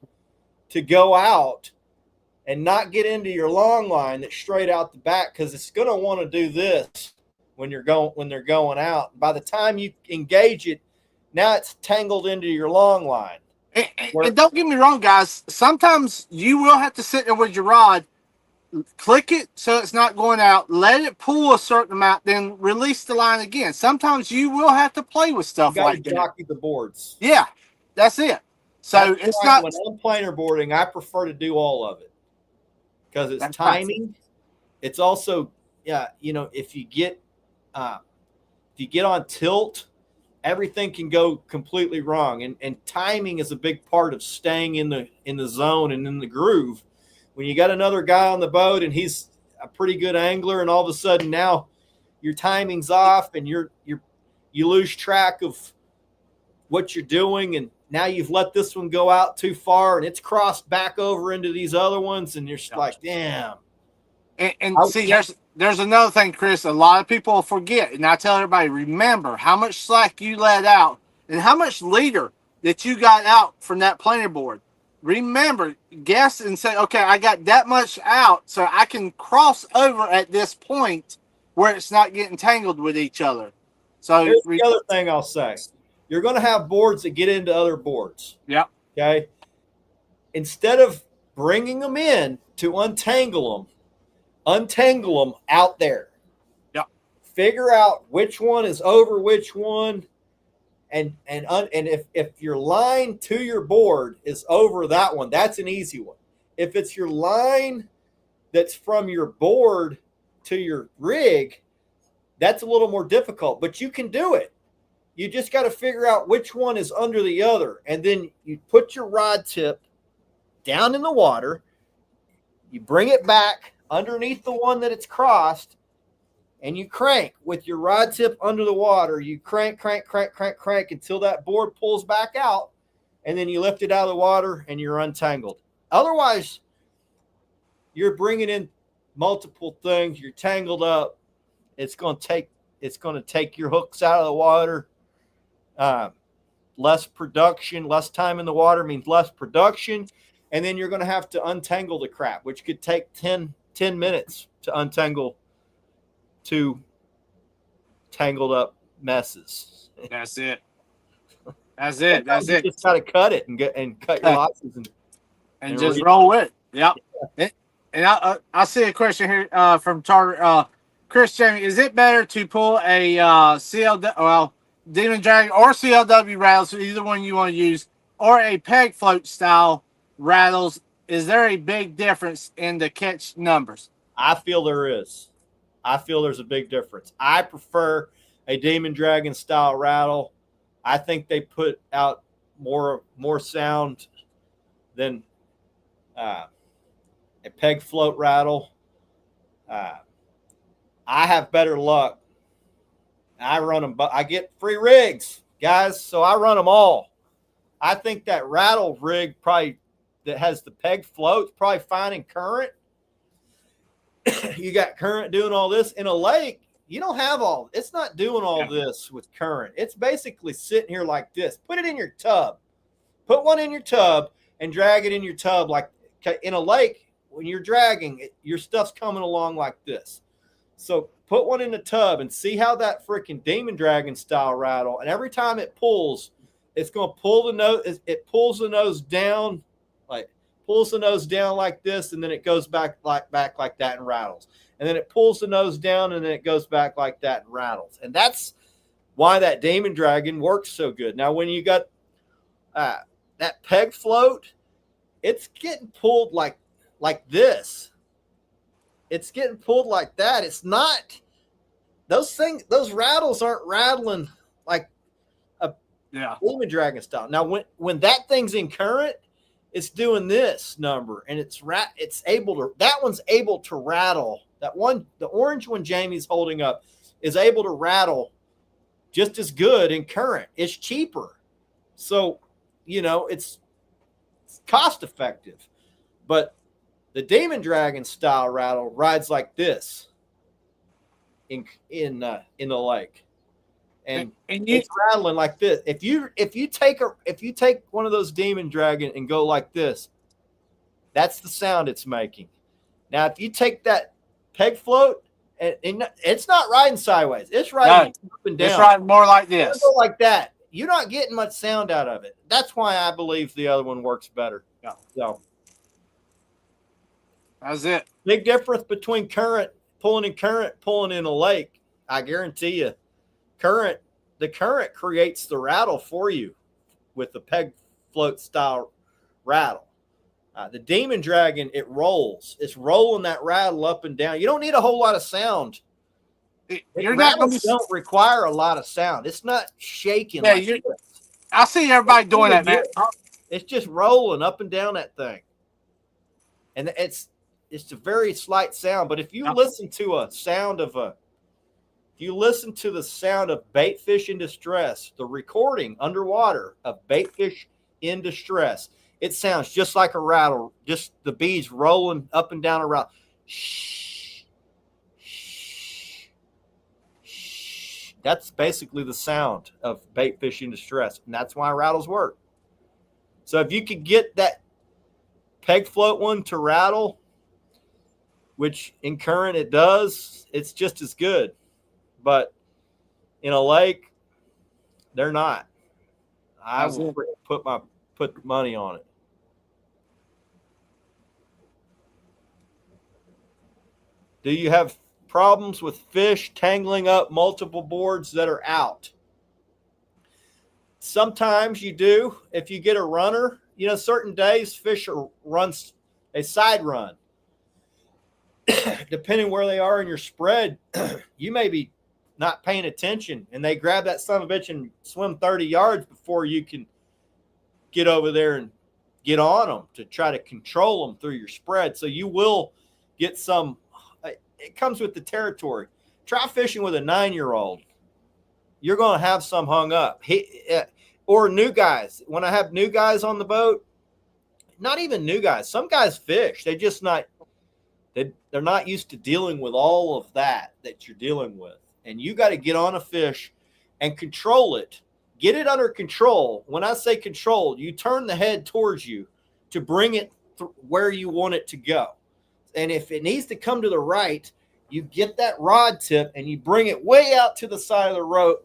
to go out and not get into your long line that's straight out the back, because it's going to want to do this when they're going out. By the time you engage it, now it's tangled into your long line. And don't get me wrong, guys. Sometimes you will have to sit there with your rod, click it so it's not going out, let it pull a certain amount, then release the line again. Sometimes you will have to play with stuff like that. Jockey the boards. Yeah, that's it. So That's it's why not. when I'm planer boarding, I prefer to do all of it because it's That's timing. right. It's also, if you get on tilt, everything can go completely wrong. And timing is a big part of staying in the zone and in the groove. When you got another guy on the boat and he's a pretty good angler, and all of a sudden now your timing's off and you lose track of what you're doing, and now you've let this one go out too far and it's crossed back over into these other ones, and you're just like, damn. And see, there's another thing, Chris. A lot of people forget, and I tell everybody, remember how much slack you let out and how much leader that you got out from that planer board. Remember, guess and say, okay, I got that much out, so I can cross over at this point where it's not getting tangled with each other. So here's the other thing I'll say. You're going to have boards that get into other boards. Yeah. Okay. Instead of bringing them in to untangle them out there. Yeah. Figure out which one is over which one. And if your line to your board is over that one, that's an easy one. If it's your line that's from your board to your rig, that's a little more difficult, but you can do it. You just got to figure out which one is under the other. And then you put your rod tip down in the water. You bring it back underneath the one that it's crossed, and you crank with your rod tip under the water. You crank until that board pulls back out, and then you lift it out of the water and you're untangled. Otherwise, you're bringing in multiple things. You're tangled up. It's going to take your hooks out of the water. Less production, less time in the water means less production. And then you're going to have to untangle the crap, which could take 10 minutes to untangle two tangled up messes. That's it. That's it. That's you it. just got to cut it and cut your losses and just roll with it. Yep. And I see a question here from Tartar. Chris Jamie, is it better to pull a Demon Dragon or CLW rattles, either one you want to use, or a peg float style rattles? Is there a big difference in the catch numbers? I feel there is. I feel there's a big difference. I prefer a Demon Dragon style rattle. I think they put out more sound than a peg float rattle. I have better luck. I run them, but I get free rigs, guys, so I run them all. I think that rattle rig probably that has the peg float probably finding current. You got current doing all this in a lake. You don't have all. It's not doing all this with current. It's basically sitting here like this. Put it in your tub. Put one in your tub and drag it in your tub. Like in a lake, when you're dragging it, your stuff's coming along like this. So put one in the tub and see how that freaking Demon Dragon style rattle. And every time it pulls, it's going to pull the nose. It pulls the nose down, like this, and then it goes back like that and rattles. And then it pulls the nose down, and then it goes back like that and rattles. And that's why that Demon Dragon works so good. Now, when you got that peg float, it's getting pulled like this. It's getting pulled like that. It's not those rattles aren't rattling like a Demon Dragon style. Now, when that thing's in current, it's doing this number, and that one's able to rattle. That one, the orange one Jamie's holding up, is able to rattle just as good in current. It's cheaper. So, it's cost effective. But the Demon Dragon style rattle rides like this in the lake, and it's rattling like this. If you take one of those Demon Dragon and go like this, That's the sound it's making. Now, if you take that peg float, and it's not riding sideways. It's riding up and down. It's riding more like It's this. go like that. You're not getting much sound out of it. That's why I believe the other one works better. Yeah. So that's it. big difference between pulling in a lake. I guarantee you, the current creates the rattle for you with the peg float style rattle. The Demon Dragon, it rolls. It's rolling that rattle up and down. You don't need a whole lot of sound. You're not going to don't require a lot of sound. It's not shaking. Yeah, like I see everybody doing that, man. It's just rolling up and down that thing, and it's a very slight sound. But if you listen to the sound of bait fish in distress, the recording underwater of bait fish in distress, it sounds just like a rattle, just the beads rolling up and down a rattle. Shh, shh, shh. That's basically the sound of bait fish in distress, and that's why rattles work. So if you could get that peg float one to rattle, which in current it does, it's just as good. But in a lake, they're not. I will put money on it. Do you have problems with fish tangling up multiple boards that are out? Sometimes you do. If you get a runner, certain days fish runs a side run. Depending where they are in your spread, you may be not paying attention, and they grab that son of a bitch and swim 30 yards before you can get over there and get on them to try to control them through your spread. So you will get some. It comes with the territory. Try fishing with a 9-year-old. You're going to have some hung up. Or new guys. When I have new guys on the boat, not even new guys. Some guys fish. They're not used to dealing with all of that you're dealing with. And you got to get on a fish and control it. Get it under control. When I say control, you turn the head towards you to bring it where you want it to go. And if it needs to come to the right, you get that rod tip and you bring it way out to the side of the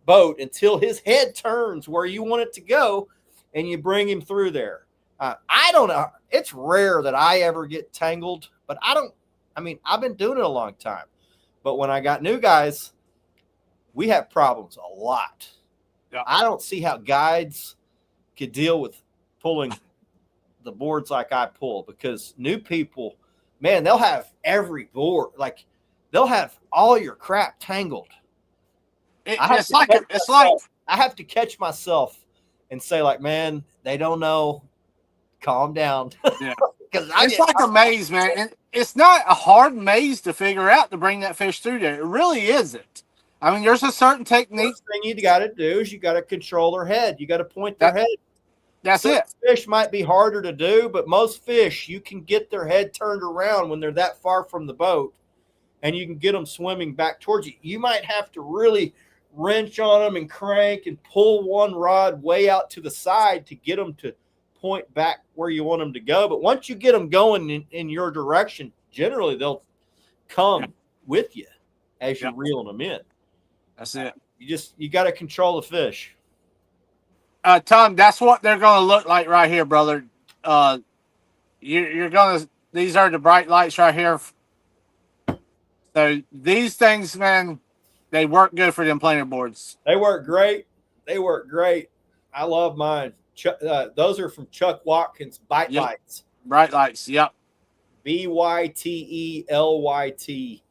boat until his head turns where you want it to go, and you bring him through there. I don't know. It's rare that I ever get tangled, but I've been doing it a long time. But when I got new guys, we have problems a lot. Yeah. I don't see how guides could deal with pulling the boards like I pull, because new people, man, they'll have every board. Like, they'll have all your crap tangled. I have to catch myself and say, like, man, they don't know. Calm down. Yeah. It's like a maze, man. And it's not a hard maze to figure out to bring that fish through there. It really isn't. I mean, there's a certain technique. First thing you got to do is you got to control their head. You got to point their head. That's it. Fish might be harder to do, but most fish, you can get their head turned around when they're that far from the boat, and you can get them swimming back towards you. You might have to really wrench on them and crank and pull one rod way out to the side to get them to point back where you want them to go. But once you get them going in your direction, generally they'll come with you as you're reeling them in. That's it. You got to control the fish. Tom, that's what they're going to look like right here, brother. You're going to, these are the bright lights right here. So these things, man, they work good for them planer boards. They work great. I love mine. Those are from Chuck Watkins Bite Lights. Bright lights, yep. BYTELYTE,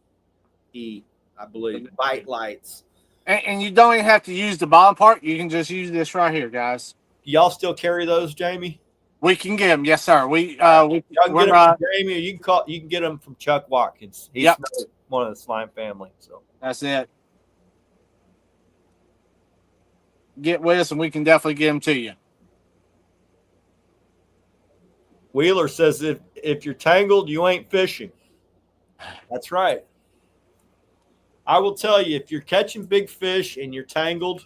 I believe. Bite Lights. And you don't even have to use the bottom part. You can just use this right here, guys. Y'all still carry those, Jamie? We can get them, yes, sir. We y'all can get them from Jamie, or you can get them from Chuck Watkins. He's one of the slime family. So that's it. Get with us, and we can definitely get them to you. Wheeler says if you're tangled, you ain't fishing. That's right. I will tell you, if you're catching big fish and you're tangled,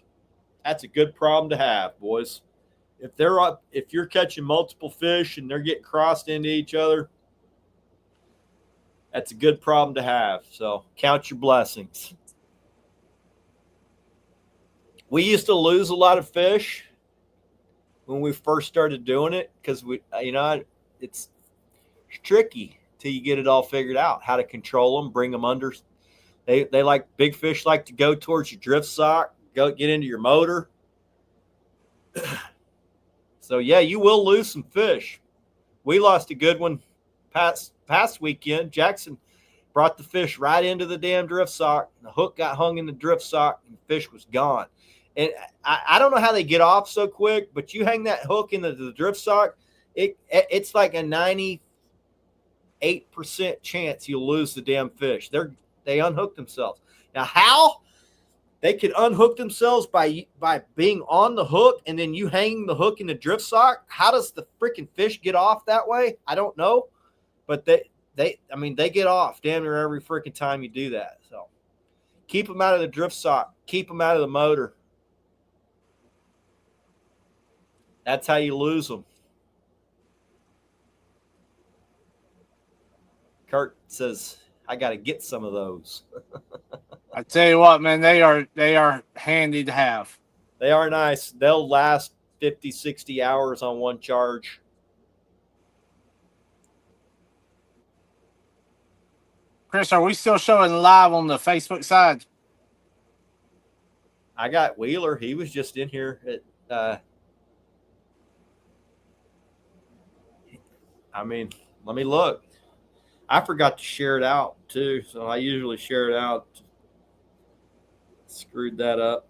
that's a good problem to have, boys. if you're catching multiple fish and they're getting crossed into each other, that's a good problem to have. So count your blessings. We used to lose a lot of fish when we first started doing it because it's tricky till you get it all figured out, how to control them, bring them under. They like big fish like to go towards your drift sock, go get into your motor. So yeah, you will lose some fish. We lost a good one past weekend. Jackson brought the fish right into the damn drift sock. The hook got hung in the drift sock and the fish was gone. And I don't know how they get off so quick, but you hang that hook into the drift sock, it's like a 98% chance you'll lose the damn fish. They unhook themselves. Now, how they could unhook themselves by being on the hook and then you hang the hook in the drift sock? How does the freaking fish get off that way? I don't know, but they get off damn near every freaking time you do that. So keep them out of the drift sock. Keep them out of the motor. That's how you lose them. Kurt says, I got to get some of those. I tell you what, man, they are handy to have. They are nice. They'll last 50, 60 hours on one charge. Chris, are we still showing live on the Facebook side? I got Wheeler. He was just in here at let me look. I forgot to share it out too, so I usually share it out. Screwed that up.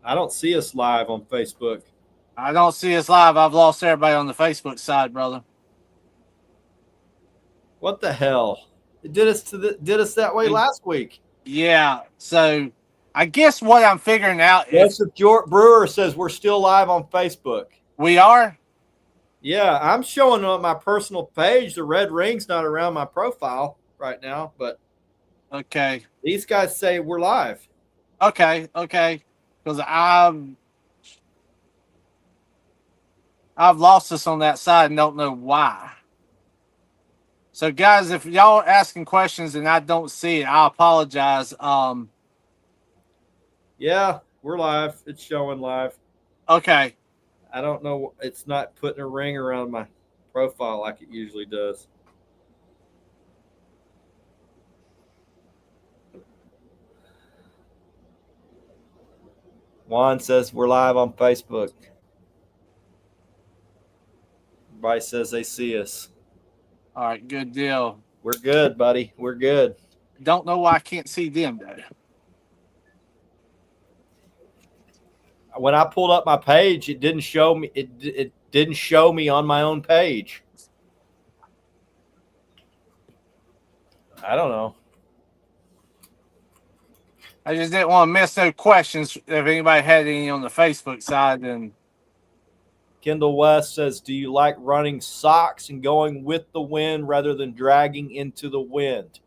I don't see us live on Facebook. I don't see us live. I've lost everybody on the Facebook side, brother. What the hell? It did us that way last week. Yeah. So I guess what I'm figuring out is Joseph Brewer says we're still live on Facebook. We are? Yeah, I'm showing on my personal page. The red ring's not around my profile right now, but okay. These guys say we're live. Okay. Because I've lost us on that side and don't know why. So, guys, if y'all are asking questions and I don't see it, I apologize. Yeah, we're live. It's showing live. Okay. I don't know. It's not putting a ring around my profile like it usually does. Juan says we're live on Facebook. Everybody says they see us. All right, good deal. We're good, buddy. We're good. Don't know why I can't see them, though. When I pulled up my page, it didn't show me. It didn't show me on my own page. I don't know. I just didn't want to miss no questions. If anybody had any on the Facebook side, then Kendall West says, do you like running socks and going with the wind rather than dragging into the wind?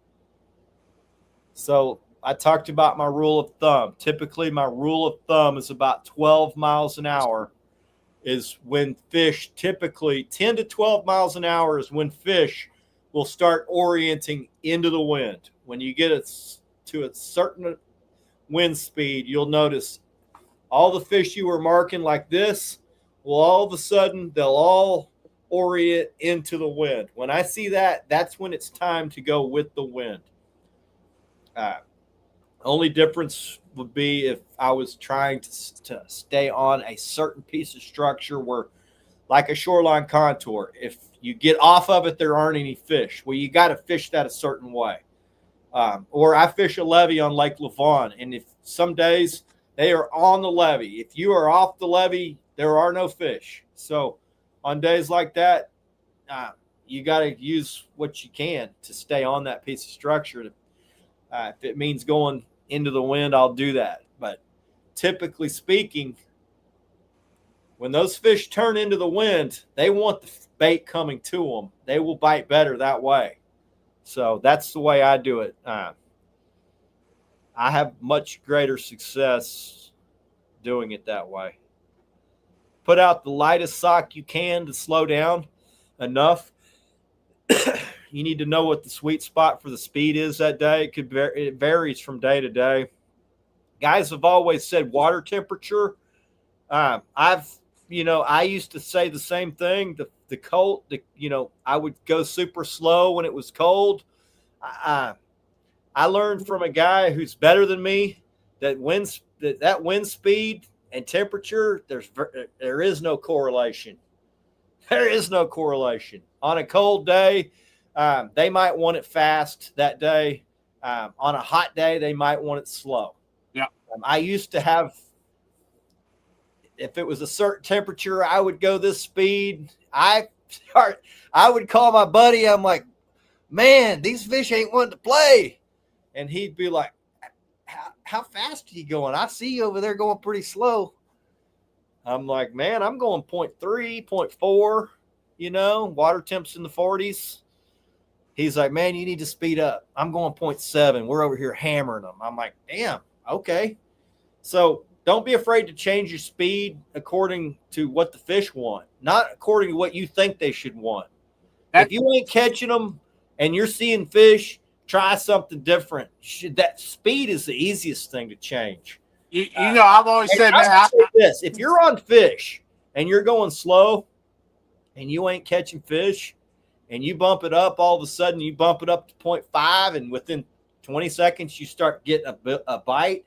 So I talked about my rule of thumb. Typically, my rule of thumb is about 12 miles an hour is when fish, typically 10 to 12 miles an hour is when fish will start orienting into the wind. When you get it to a certain wind speed, you'll notice all the fish you were marking like this, well, all of a sudden, they'll all orient into the wind. When I see that, that's when it's time to go with the wind. Only difference would be if I was trying to stay on a certain piece of structure where, like a shoreline contour, if you get off of it, there aren't any fish. Well, you got to fish that a certain way. Or I fish a levee on Lake Lavon, and if some days they are on the levee. If you are off the levee, there are no fish. So on days like that, you got to use what you can to stay on that piece of structure. If it means going into the wind, I'll do that. But typically speaking, when those fish turn into the wind, they want the bait coming to them. They will bite better that way. So that's the way I do it. I have much greater success doing it that way. Put out the lightest sock you can to slow down enough. You need to know what the sweet spot for the speed is that day. It varies from day to day. Guys have always said water temperature. I used to say the same thing. The cold, I would go super slow when it was cold. I learned from a guy who's better than me that wind speed and temperature, there is no correlation. There is no correlation. On a cold day, they might want it fast that day. On a hot day, they might want it slow. Yeah. I used to have, if it was a certain temperature, I would go this speed. I would call my buddy. I'm like, man, these fish ain't wanting to play. And he'd be like, how fast are you going? I see you over there going pretty slow. I'm like, man, I'm going 0.3, 0.4, water temps in the 40s. He's like, man, you need to speed up. I'm going 0.7. We're over here hammering them. I'm like, damn, okay. So don't be afraid to change your speed according to what the fish want, not according to what you think they should want. If you ain't catching them and you're seeing fish, try something different. That speed is the easiest thing to change. I've always said that. This: if you're on fish and you're going slow and you ain't catching fish and you bump it up, all of a sudden you bump it up to 0.5 and within 20 seconds you start getting a bite.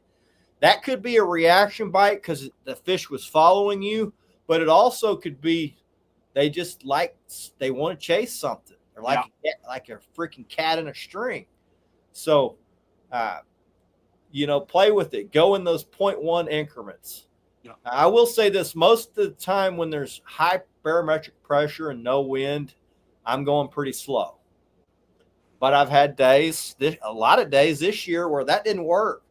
That could be a reaction bite because the fish was following you, but it also could be they want to chase something. They're like a freaking cat in a string. So, play with it. Go in those 0.1 increments. Yeah. I will say this: most of the time when there's high barometric pressure and no wind, I'm going pretty slow. But I've had a lot of days this year where that didn't work.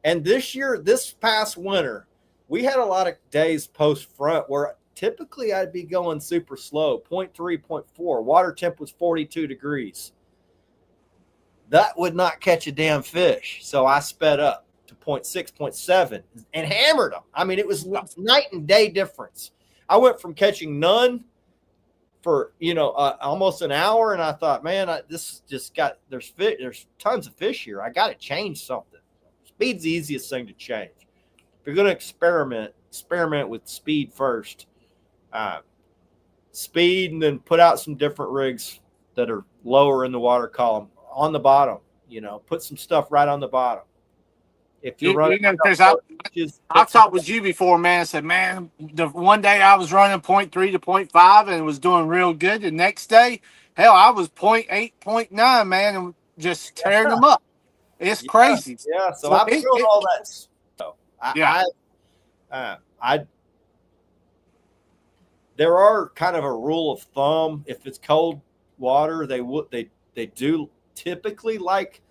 And this past winter, we had a lot of days post front where typically I'd be going super slow, 0.3, 0.4. Water temp was 42 degrees. That would not catch a damn fish. So I sped up to 0.6, 0.7 and hammered them. I mean, it was night and day difference. I went from catching none for, almost an hour. And I thought, man, there's tons of fish here. I got to change something. Speed's the easiest thing to change. If you're going to experiment with speed first. Speed, and then put out some different rigs that are lower in the water column on the bottom. Put some stuff right on the bottom. If you're running, Chris, I've talked with you before, man. I said, man, the one day I was running 0.3 to 0.5 and was doing real good. The next day, hell, I was 0.8, 0.9, man, and just tearing them up. It's crazy. Yeah. So I've been doing all that. So there are kind of a rule of thumb. If it's cold water, they do typically like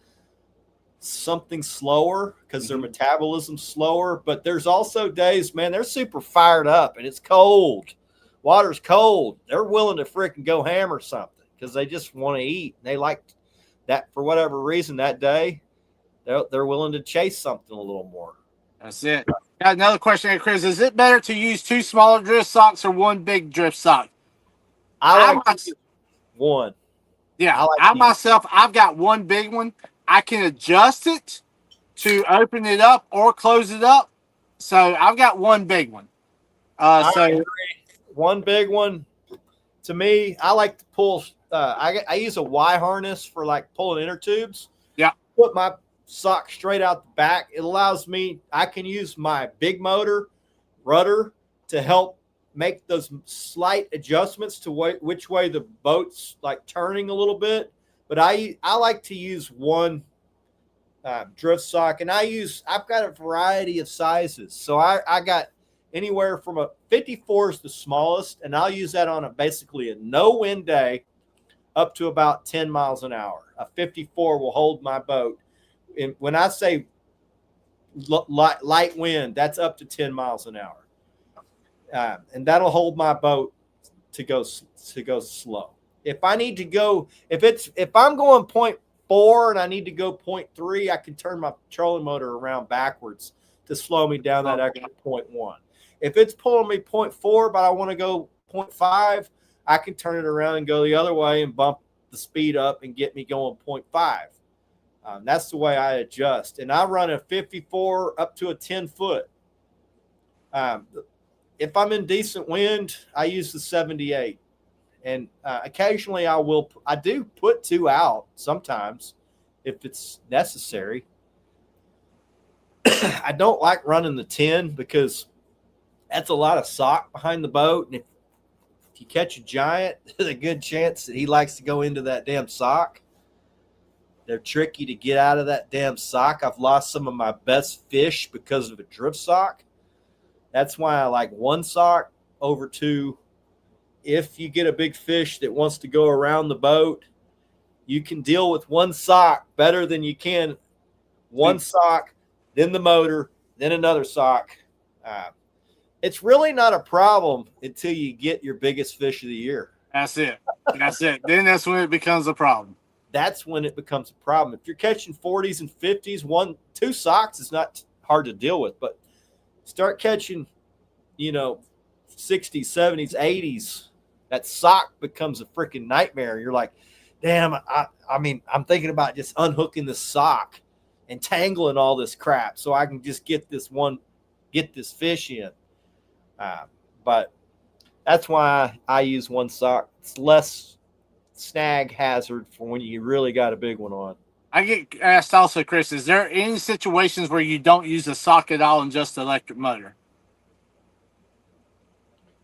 something slower because their metabolism's slower. But there's also days, man, they're super fired up and it's cold. Water's cold. They're willing to freaking go hammer something because they just want to eat. They like that for whatever reason that day. They're willing to chase something a little more. That's it. Got another question here, Chris. Is it better to use 2 smaller drift socks or 1 big drift sock? I like one. Yeah, I've got 1 big one. I can adjust it to open it up or close it up. So I've got 1 big one. I agree. 1 big one. To me, I like to pull. I use a Y harness for like pulling inner tubes. Yeah. Put my sock straight out the back. It allows me. I can use my big motor rudder to help make those slight adjustments to which way the boat's like turning a little bit. But I like to use 1 drift sock, and I've got a variety of sizes. So I got anywhere from a 54 is the smallest, and I'll use that on basically a no wind day up to about 10 miles an hour. A 54 will hold my boat. And when I say light wind, that's up to 10 miles an hour. And that'll hold my boat to go slow. If I need to go, if I'm going 0.4 and I need to go 0.3, I can turn my trolling motor around backwards to slow me down that extra 0.1. If it's pulling me 0.4, but I want to go 0.5, I can turn it around and go the other way and bump the speed up and get me going 0.5. That's the way I adjust. And I run a 54 up to a 10 foot. If I'm in decent wind, I use the 78. And occasionally I do put 2 out sometimes if it's necessary. I don't like running the 10 because that's a lot of sock behind the boat. And if you catch a giant, there's a good chance that he likes to go into that damn sock. They're tricky to get out of that damn sock. I've lost some of my best fish because of a drift sock. That's why I like 1 sock over 2. If you get a big fish that wants to go around the boat, you can deal with 1 sock better than you can 1 sock, then the motor, then another sock. It's really not a problem until you get your biggest fish of the year. That's it. That's it. Then that's when it becomes a problem. That's when it becomes a problem. If you're catching 40s and 50s, 2 socks is not hard to deal with, but start catching, 60s, 70s, 80s, that sock becomes a freaking nightmare. You're like, damn, I mean, I'm thinking about just unhooking the sock and tangling all this crap so I can just get this fish in. But that's why I use 1 sock. It's less snag hazard for when you really got a big one on. I get asked also, Chris, is there any situations where you don't use a sock at all and just electric motor?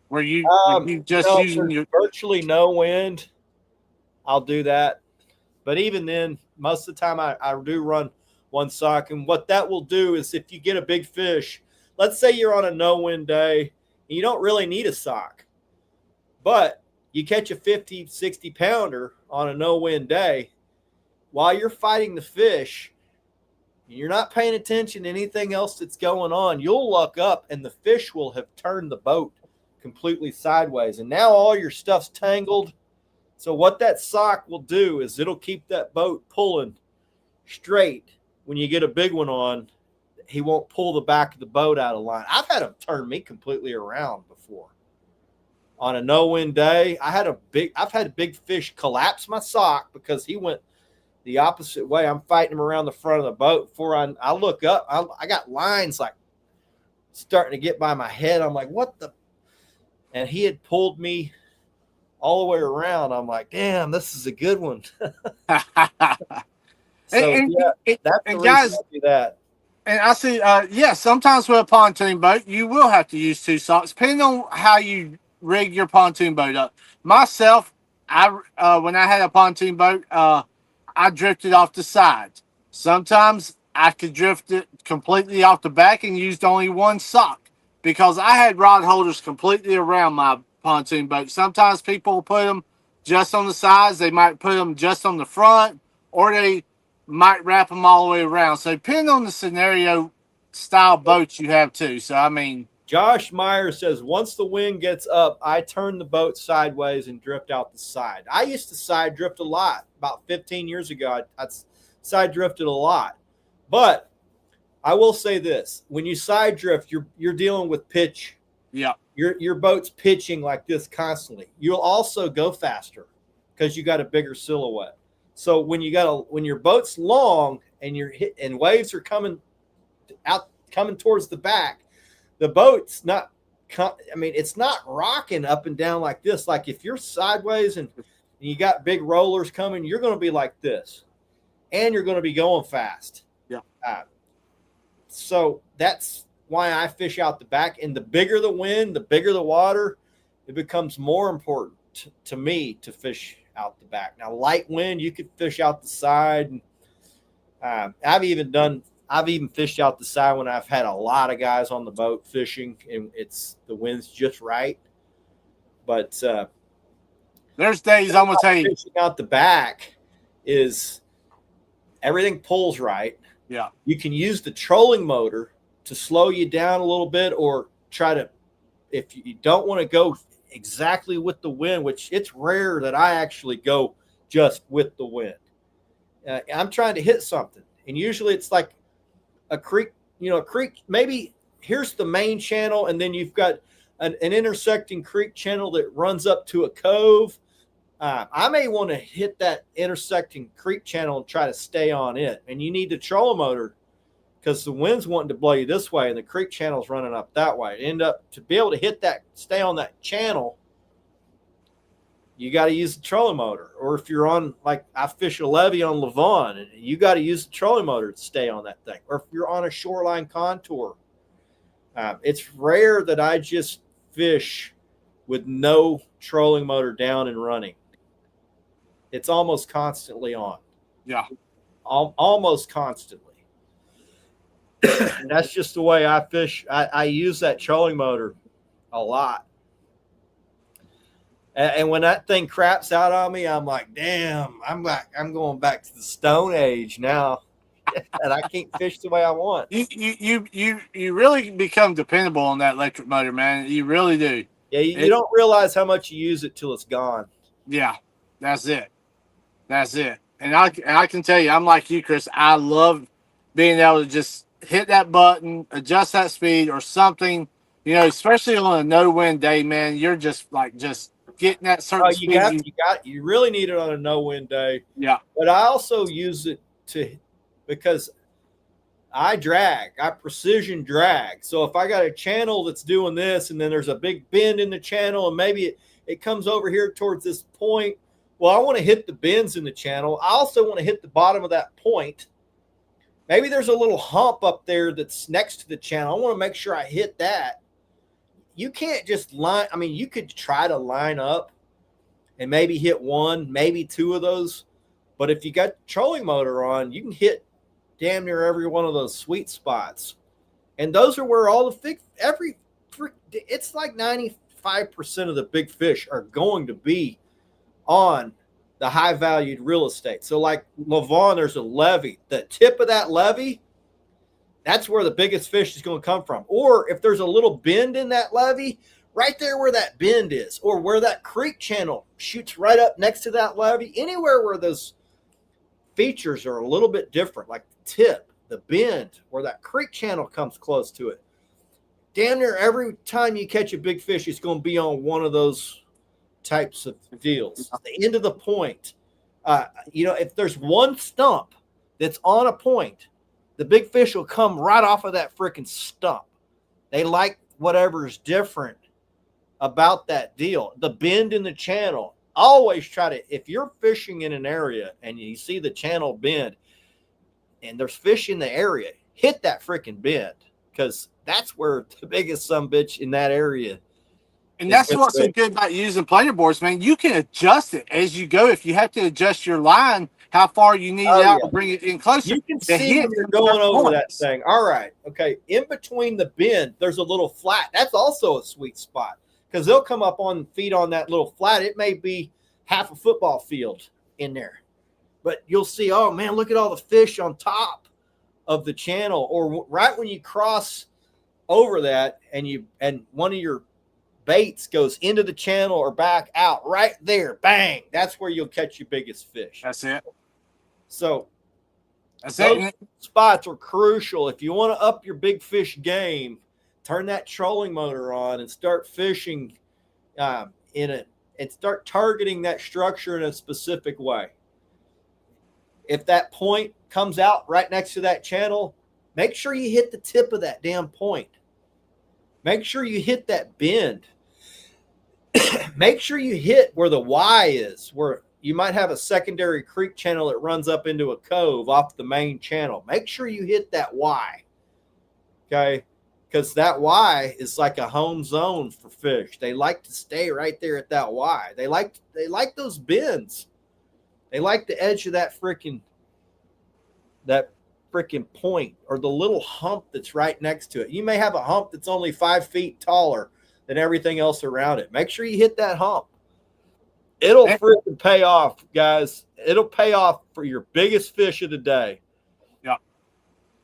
Where you just using your virtually no wind, I'll do that. But even then, most of the time I do run 1 sock. And what that will do is if you get a big fish, let's say you're on a no-wind day, and you don't really need a sock. But you catch a 50, 60 pounder on a no-wind day, while you're fighting the fish, you're not paying attention to anything else that's going on. You'll look up and the fish will have turned the boat completely sideways. And now all your stuff's tangled. So what that sock will do is it'll keep that boat pulling straight. When you get a big one on, he won't pull the back of the boat out of line. I've had him turn me completely around before. On a no-wind day, I've had a big fish collapse my sock because he went the opposite way. I'm fighting him around the front of the boat. Before I look up, I got lines like starting to get by my head. I'm like, what the? And he had pulled me all the way around. I'm like, damn, this is a good one. That's the reason guys, I do that. And I see, sometimes with a pontoon boat, you will have to use 2 socks, depending on how you rig your pontoon boat up. Myself, when I had a pontoon boat, I drifted off the sides. Sometimes I could drift it completely off the back and used only 1 sock because I had rod holders completely around my pontoon boat. Sometimes people put them just on the sides. They might put them just on the front, or they might wrap them all the way around. So depending on the scenario style boats you have too. So, I mean, Josh Meyer says, once the wind gets up, I turn the boat sideways and drift out the side. I used to side drift a lot. About 15 years ago, I side drifted a lot. But I will say this. When you side drift, you're dealing with pitch. Yeah. Your boat's pitching like this constantly. You'll also go faster because you got a bigger silhouette. So when your boat's long and waves are coming towards the back, the boat's not, it's not rocking up and down like this. Like if you're sideways and you got big rollers coming, you're going to be like this, and you're going to be going fast. Yeah. So that's why I fish out the back. And the bigger the wind, the bigger the water, it becomes more important to me to fish out the back. Now, light wind, you could fish out the side. I've even fished out the side when I've had a lot of guys on the boat fishing and the wind's just right. But there's days I'm gonna tell you, fishing out the back is everything pulls right. Yeah, you can use the trolling motor to slow you down a little bit, or try to, if you don't want to go exactly with the wind, which it's rare that I actually go just with the wind. I'm trying to hit something, and usually it's like a creek, maybe here's the main channel, and then you've got an intersecting creek channel that runs up to a cove. I may want to hit that intersecting creek channel and try to stay on it. And you need the trolling motor because the wind's wanting to blow you this way and the creek channel's running up that way. End up to be able to hit that, stay on that channel, you got to use the trolling motor. Or if you're on, like I fish a levee on Lavon, and you got to use the trolling motor to stay on that thing. Or if you're on a shoreline contour, it's rare that I just fish with no trolling motor down and running. It's almost constantly on. Yeah. Almost constantly. And that's just the way I fish. I use that trolling motor a lot. And when that thing craps out on me, I'm like, damn, I'm going back to the Stone Age now. And I can't fish the way I want. You really become dependable on that electric motor, man. You really do. Yeah, you don't realize how much you use it till it's gone. Yeah, that's it. That's it. And I can tell you, I'm like you, Chris. I love being able to just hit that button, adjust that speed or something, especially on a no-wind day, man. You're just getting that certain speed. You really need it on a no-wind day. Yeah. But I also use it because I precision drag. So if I got a channel that's doing this and then there's a big bend in the channel and maybe it comes over here towards this point, well, I want to hit the bends in the channel. I also want to hit the bottom of that point. Maybe there's a little hump up there that's next to the channel. I want to make sure I hit that. You can't just you could try to line up and maybe hit one, maybe two of those. But if you got the trolling motor on, you can hit damn near every one of those sweet spots. And those are where all the it's like 95% of the big fish are going to be on the high valued real estate. So like Lavon, there's a levee. The tip of that levee, that's where the biggest fish is going to come from. Or if there's a little bend in that levee, right there where that bend is, or where that creek channel shoots right up next to that levee, anywhere where those features are a little bit different, like the tip, the bend, where that creek channel comes close to it. Damn near every time you catch a big fish, it's going to be on one of those types of deals. At the end of the point, if there's one stump that's on a point, the big fish will come right off of that freaking stump. They like whatever's different about that deal. The bend in the channel. Always try to, if you're fishing in an area and you see the channel bend and there's fish in the area, hit that freaking bend because that's where the biggest sumbitch in that area. And that's what's so good about using planer boards, man. You can adjust it as you go. If you have to adjust your line, how far you need it out to bring it in closer. You can see when you're going over that thing. All right. Okay. In between the bend, there's a little flat. That's also a sweet spot because they'll come up on feed on that little flat. It may be half a football field in there, but you'll see, oh man, look at all the fish on top of the channel. Or right when you cross over that and one of your baits goes into the channel or back out right there, bang, that's where you'll catch your biggest fish. That's it. So those spots are crucial. If you want to up your big fish game, turn that trolling motor on and start fishing and start targeting that structure in a specific way. If that point comes out right next to that channel, make sure you hit the tip of that damn point. Make sure you hit that bend. Make sure you hit where the Y is, where you might have a secondary creek channel that runs up into a cove off the main channel. Make sure you hit that Y, okay? Because that Y is like a home zone for fish. They like to stay right there at that Y. They like those bends. They like the edge of that freaking point or the little hump that's right next to it. You may have a hump that's only 5 feet taller than everything else around it. Make sure you hit that hump. It'll freaking pay off, guys. It'll pay off for your biggest fish of the day. Yeah.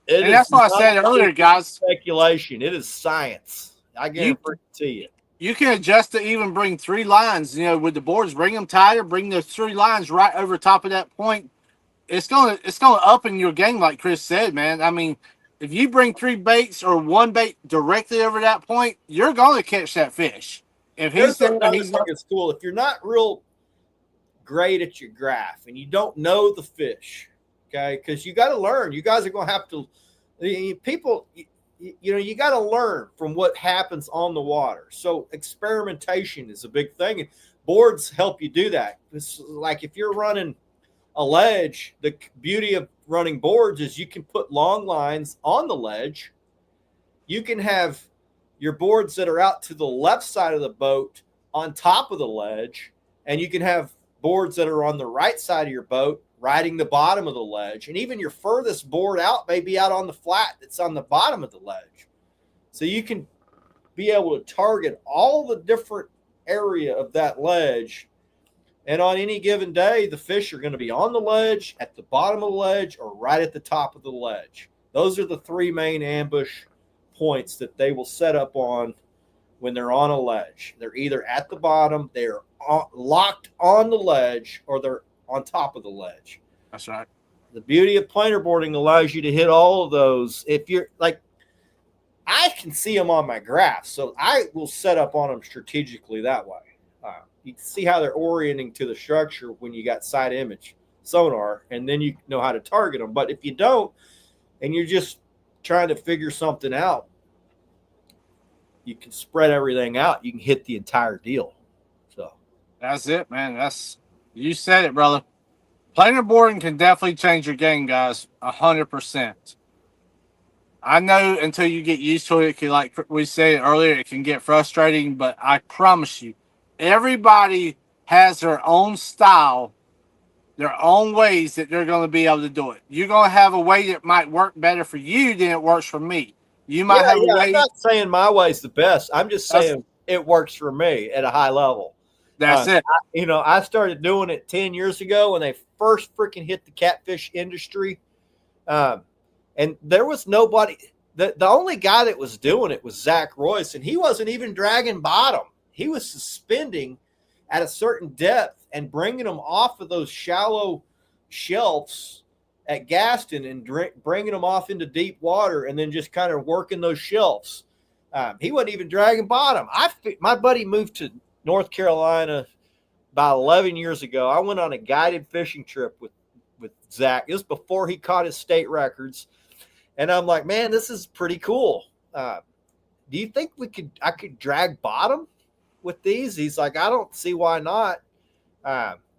And that's what I said earlier, guys. Speculation. It is science. I guarantee you. You can adjust to even bring 3 lines. With the boards, bring them tighter. Bring those 3 lines right over top of that point. It's gonna up in your game, like Chris said, man. I mean, if you bring 3 baits or 1 bait directly over that point, you're gonna catch that fish. If Here's he's there, another he's thing that's cool. If you're not real great at your graph and you don't know the fish, okay, because you got to learn. You guys are going to have to, people, you got to learn from what happens on the water. So experimentation is a big thing. And boards help you do that. It's like if you're running a ledge, the beauty of running boards is you can put long lines on the ledge. You can have your boards that are out to the left side of the boat on top of the ledge, and you can have boards that are on the right side of your boat riding the bottom of the ledge, and even your furthest board out may be out on the flat that's on the bottom of the ledge. So you can be able to target all the different area of that ledge, and on any given day the fish are going to be on the ledge, at the bottom of the ledge, or right at the top of the ledge. Those are the 3 main ambush points that they will set up on when they're on a ledge. They're either at the bottom, they're locked on the ledge, or they're on top of the ledge. That's right. The beauty of planer boarding allows you to hit all of those. If you're like, I can see them on my graph, so I will set up on them strategically that way. You can see how they're orienting to the structure when you got side image sonar, and then you know how to target them. But if you don't, and you're just trying to figure something out, you can spread everything out. You can hit the entire deal. So That's it, man. You said it, brother. Planer boarding can definitely change your game, guys. 100%. I know until you get used to it, like we said earlier, it can get frustrating, but I promise you, everybody has their own style, their own ways that they're going to be able to do it. You're going to have a way that might work better for you than it works for me. You might have a way. I'm not saying my way's the best. I'm just saying it works for me at a high level. That's it. I started doing it 10 years ago when they first freaking hit the catfish industry. And there was nobody. The only guy that was doing it was Zach Royce, and he wasn't even dragging bottom. He was suspending at a certain depth and bringing them off of those shallow shelves at Gaston and bringing them off into deep water, and then just kind of working those shelves. He wasn't even dragging bottom. My buddy moved to North Carolina about 11 years ago. I went on a guided fishing trip with Zach. It was before he caught his state records. And I'm like, man, this is pretty cool. Do you think I could drag bottom with these? He's like, I don't see why not.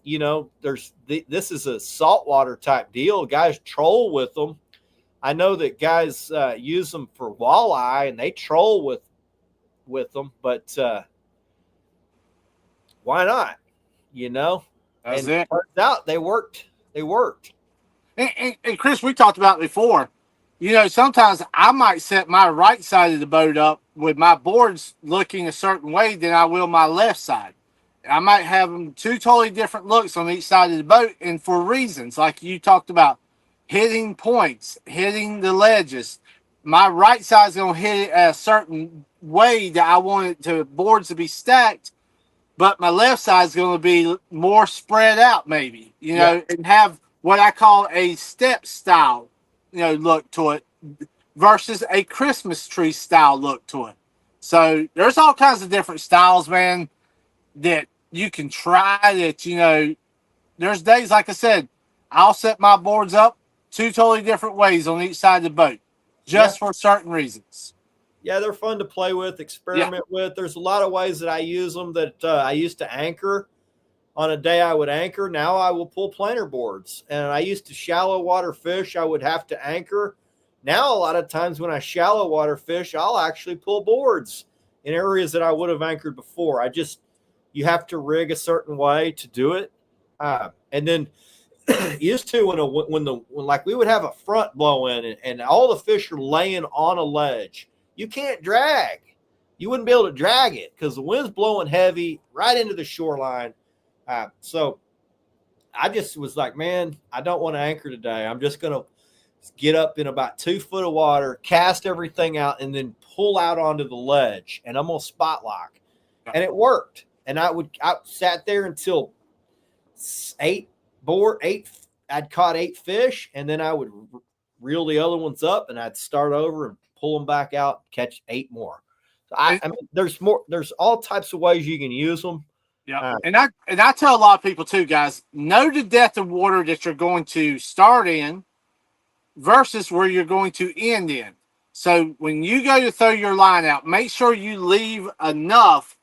This is a saltwater type deal. Guys troll with them. I know that guys use them for walleye and they troll with them, but why not? That's and it. Turns out they worked. And Chris, we talked about it before. Sometimes I might set my right side of the boat up with my boards looking a certain way than I will my left side. I might have them 2 totally different looks on each side of the boat, and for reasons like you talked about, hitting points, hitting the ledges. My right side's going to hit it a certain way that I want boards to be stacked, but my left side's going to be more spread out, maybe, and have what I call a step style, look to it versus a Christmas tree style look to it. So there's all kinds of different styles, man, that you can try that, there's days, like I said, I'll set my boards up 2 totally different ways on each side of the boat just for certain reasons. Yeah, they're fun to play with, experiment with. There's a lot of ways that I use them that I used to anchor. On a day I would anchor. Now I will pull planer boards. And I used to shallow water fish. I would have to anchor. Now a lot of times when I shallow water fish, I'll actually pull boards in areas that I would have anchored before. You have to rig a certain way to do it. And then used to when we would have a front blow in and all the fish are laying on a ledge, you can't drag. You wouldn't be able to drag it because the wind's blowing heavy right into the shoreline. So I just was like, man, I don't want to anchor today. I'm just going to get up in about 2 foot of water, cast everything out, and then pull out onto the ledge. And I'm going to spot lock. and it worked. And I sat there until eight. I'd caught 8 fish, and then I would reel the other ones up, and I'd start over and pull them back out, catch 8 more. So I mean, there's more. There's all types of ways you can use them. Yeah, and I tell a lot of people too, guys, know the depth of water that you're going to start in versus where you're going to end in. So when you go to throw your line out, make sure you leave enough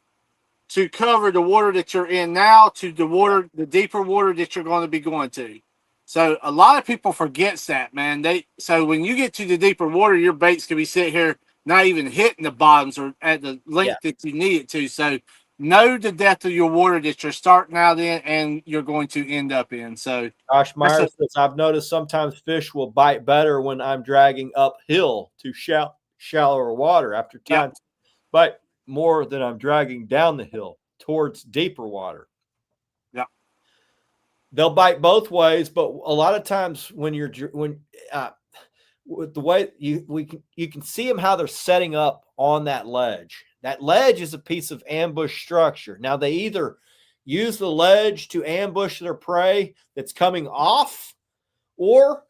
to cover the water that you're in now to the deeper water that you're going to be going to. So a lot of people forgets that, man. So when you get to the deeper water, your baits can be sitting here not even hitting the bottoms or at the length that you need it to. So know the depth of your water that you're starting out in and you're going to end up in. So Josh Meyer says, I've noticed sometimes fish will bite better when I'm dragging uphill to shallower water after time. Bite more than I'm dragging down the hill towards deeper water. Yeah. They'll bite both ways, but a lot of times when with the way you can see them how they're setting up on that ledge. That ledge is a piece of ambush structure. Now they either use the ledge to ambush their prey that's coming off, or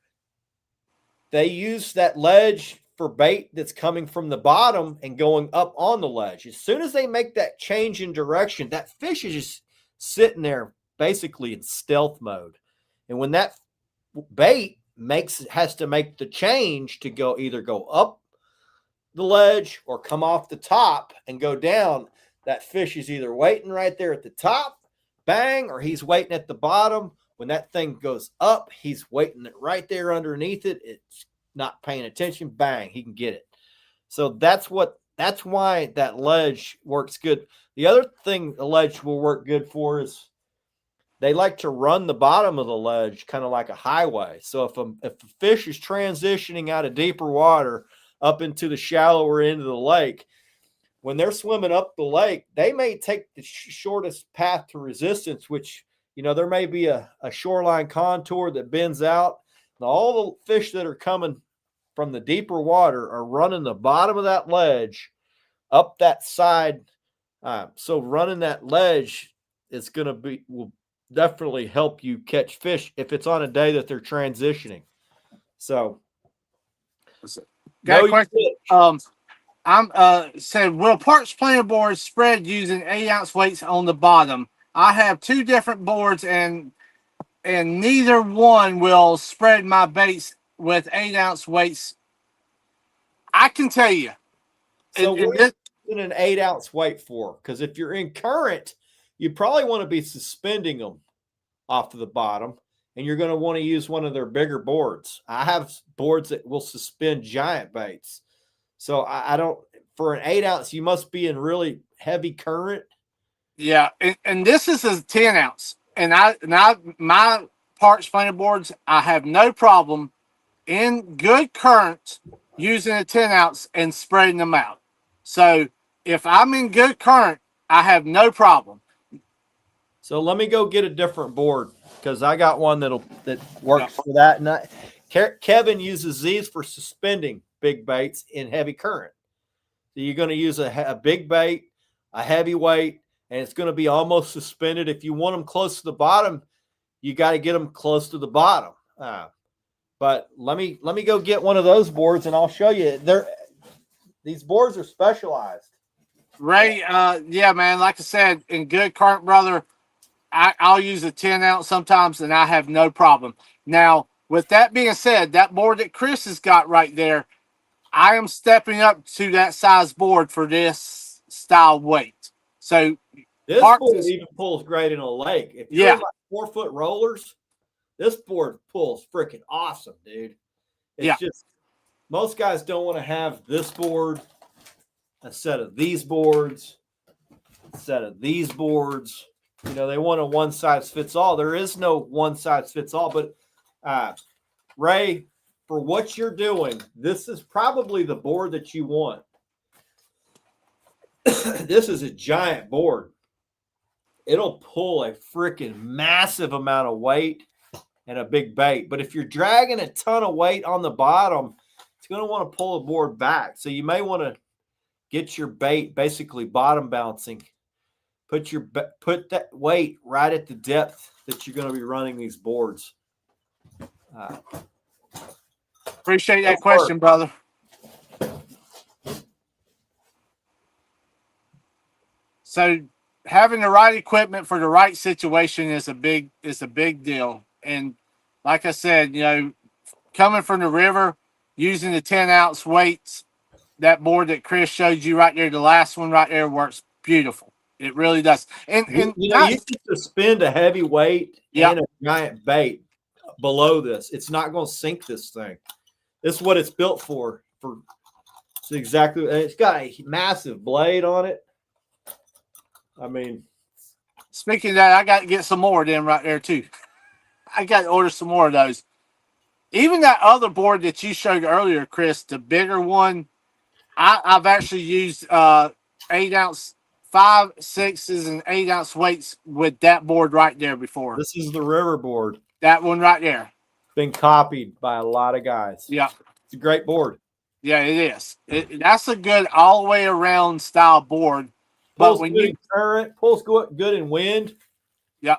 they use that ledge for bait that's coming from the bottom and going up on the ledge. As soon as they make that change in direction, that fish is just sitting there basically in stealth mode. And when that bait has to make the change to either go up the ledge or come off the top and go down, that fish is either waiting right there at the top, bang, or he's waiting at the bottom. When that thing goes up, he's waiting right there underneath it. It's not paying attention, bang, he can get it. So that's why that ledge works good. The other thing the ledge will work good for is they like to run the bottom of the ledge kind of like a highway. So if a fish is transitioning out of deeper water up into the shallower end of the lake, when they're swimming up the lake, they may take the shortest path to resistance, which, there may be a shoreline contour that bends out. Now, all the fish that are coming from the deeper water are running the bottom of that ledge up that side. So running that ledge will definitely help you catch fish if it's on a day that they're transitioning. So, got a question. Said, will parts planer boards spread using 8-ounce weights on the bottom? I have 2 different boards and neither one will spread my baits with 8-ounce weights. I can tell you. So what are you using an 8-ounce weight for? Because if you're in current, you probably want to be suspending them off of the bottom, and you're going to want to use one of their bigger boards. I have boards that will suspend giant baits. So I don't, for an 8-ounce, you must be in really heavy current. Yeah, and this is a 10-ounce, and my parts planer boards, I have no problem in good current using a 10-ounce and spreading them out. So if I'm in good current, I have no problem. So let me go get a different board because I got one that works for that. And Kevin uses these for suspending big baits in heavy current. So you're going to use a big bait, a heavy weight, and it's going to be almost suspended. If you want them close to the bottom, you got to get them close to the bottom. But let me go get one of those boards, and I'll show you. These boards are specialized. Ray, yeah, man. Like I said, in good current, brother, I'll use a 10-ounce sometimes, and I have no problem. Now, with that being said, that board that Chris has got right there, I am stepping up to that size board for this style weight. So this board even pulls great in a lake. If you're like 4-foot rollers, this board pulls freaking awesome, dude. It's just most guys don't want to have this board, a set of these boards, a set of these boards. They want a one size fits all. There is no one size fits all, but Ray, for what you're doing, this is probably the board that you want. This is a giant board. It'll pull a freaking massive amount of weight and a big bait. But if you're dragging a ton of weight on the bottom, it's going to want to pull the board back. So you may want to get your bait basically bottom bouncing Put that weight right at the depth that you're going to be running these boards. Appreciate that question, brother. So having the right equipment for the right situation is a big deal. And like I said, coming from the river, using the 10-ounce weights, that board that Chris showed you right there, the last one right there, works beautiful. It really does. And you can suspend a heavy weight and a giant bait below this. It's not going to sink this thing. This is what it's built for. It's exactly. It's got a massive blade on it. I mean, speaking of that, I got to get some more of them right there too. I got to order some more of those. Even that other board that you showed earlier, Chris, the bigger one, I've actually used 8-ounce 5, 6s, and 8-ounce weights with that board right there before. This is the river board. That one right there. Been copied by a lot of guys. Yeah. It's a great board. Yeah, it is. That's a good all the way around style board. Pulls good in current, pulls good in wind. Yeah.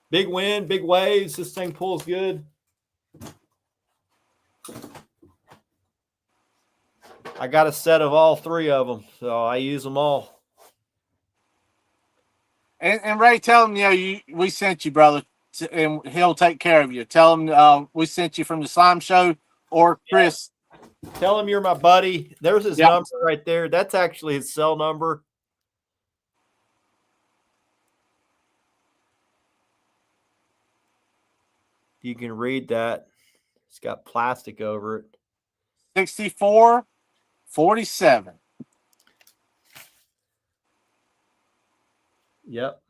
Big wind, big waves. This thing pulls good. I got a set of all 3 of them, so I use them all. And Ray, tell him, we sent you, brother, and he'll take care of you. Tell him we sent you from the Slime Show, or Chris. Yeah. Tell him you're my buddy. There's his number right there. That's actually his cell number. You can read that. It's got plastic over it. 6447. Yep.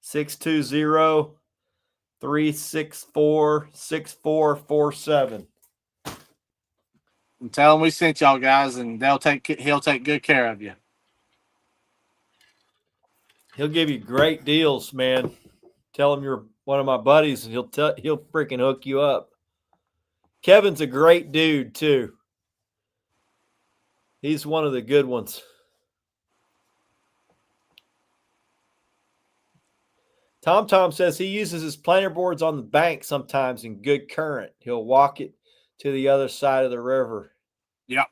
620-364-6447. And tell them we sent y'all guys, and he'll take good care of you. He'll give you great deals, man. Tell him you're one of my buddies, and he'll freaking hook you up. Kevin's a great dude too. He's one of the good ones. Tom says he uses his planer boards on the bank sometimes in good current. He'll walk it to the other side of the river. Yep.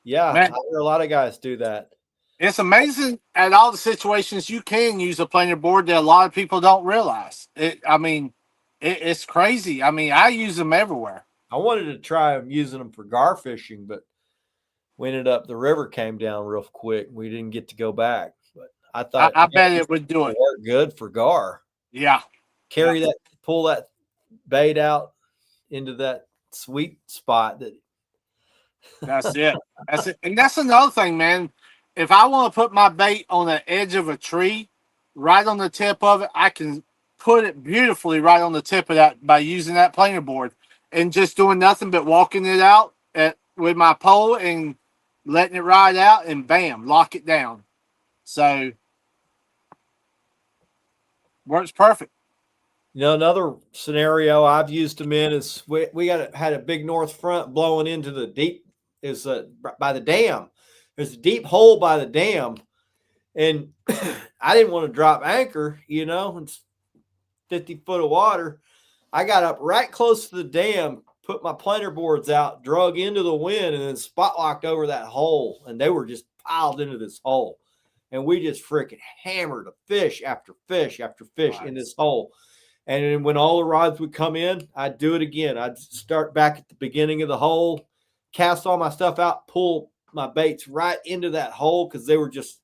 Yeah, Man, I hear a lot of guys do that. It's amazing at all the situations you can use a planer board that a lot of people don't realize. It's crazy. I mean, I use them everywhere. I wanted to try using them for gar fishing, but we ended up, the river came down real quick. We didn't get to go back. But I thought I bet it would do it. Work good for gar. Yeah. Pull that bait out into that sweet spot. That's it. That's it. And that's another thing, man. If I want to put my bait on the edge of a tree, right on the tip of it, I can put it beautifully right on the tip of that by using that planer board and just doing nothing but walking it out with my pole and letting it ride out, and bam, lock it down. So works perfect. Another scenario I've used them in is we had a big north front blowing into the deep by the dam. There's a deep hole by the dam, and I didn't want to drop anchor. It's 50 foot of water. I got up right close to the dam, put my planer boards out, drug into the wind, and then spot locked over that hole. And they were just piled into this hole. And we just freaking hammered a fish after fish after fish in this hole. And then when all the rods would come in, I'd do it again. I'd start back at the beginning of the hole, cast all my stuff out, pull my baits right into that hole, because they were just,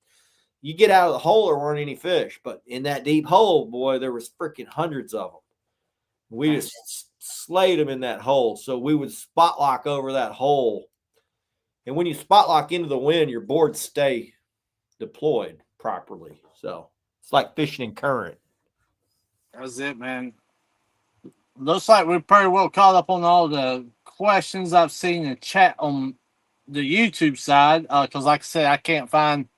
you get out of the hole, there weren't any fish. But in that deep hole, boy, there was freaking hundreds of them. We just slayed them in that hole. So we would spot lock over that hole. And when you spot lock into the wind, your boards stay deployed properly. So it's like fishing in current. That's it, man. Looks like we're pretty well caught up on all the questions I've seen in chat on the YouTube side. Because like I said, I can't find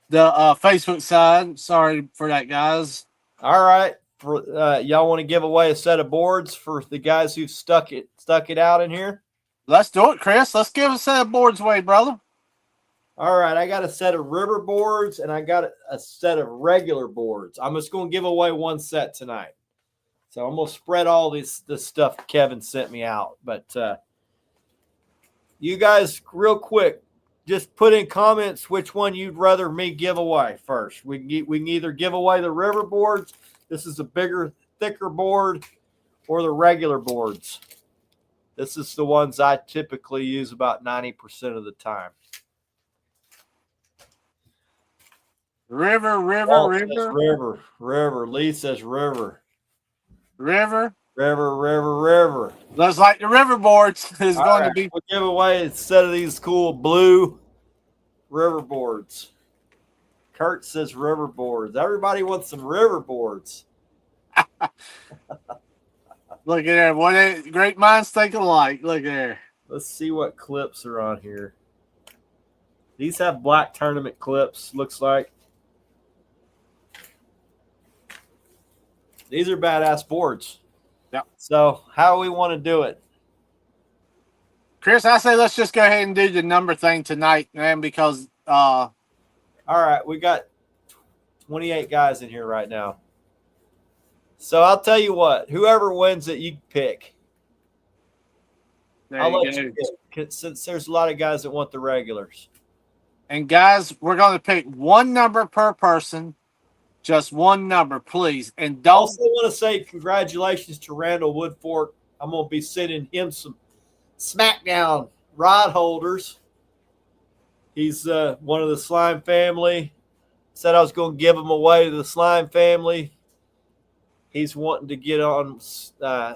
the Facebook side. Sorry for that, guys. All right. Y'all want to give away a set of boards for the guys who've stuck it out in here? Let's do it, Chris. Let's give a set of boards away, brother. All right, I got a set of river boards and I got a set of regular boards. I'm just going to give away one set tonight. So I'm going to spread all this stuff Kevin sent me out. But you guys, real quick, just put in comments which one you'd rather me give away first. We can either give away the river boards. This is a bigger, thicker board, or the regular boards. This is the ones I typically use about 90% of the time. River, river, Walt river, says river, river. Lee says river. river. River, river, river. Looks like the river boards is All going right, to be. we'll give away a set of these cool blue river boards. Kurt says river boards. Everybody wants some river boards. Look at there. What great minds think alike. Look there. Let's see what clips are on here. These have black tournament clips, looks like. These are badass boards. Yep. So how do we want to do it? Chris, I say let's just go ahead and do the number thing tonight, man, because all right, we got 28 guys in here right now. So I'll tell you what, whoever wins it, you pick. there I'll you let go. you pick, since there's a lot of guys that want the regulars. And guys, we're going to pick one number per person. Just one number, please. And I don't. also want to say congratulations to Randall Woodfork. I'm going to be sending him some SmackDown rod holders. He's one of the Slime family. Said I was going to give him away to the Slime family. He's wanting to get on some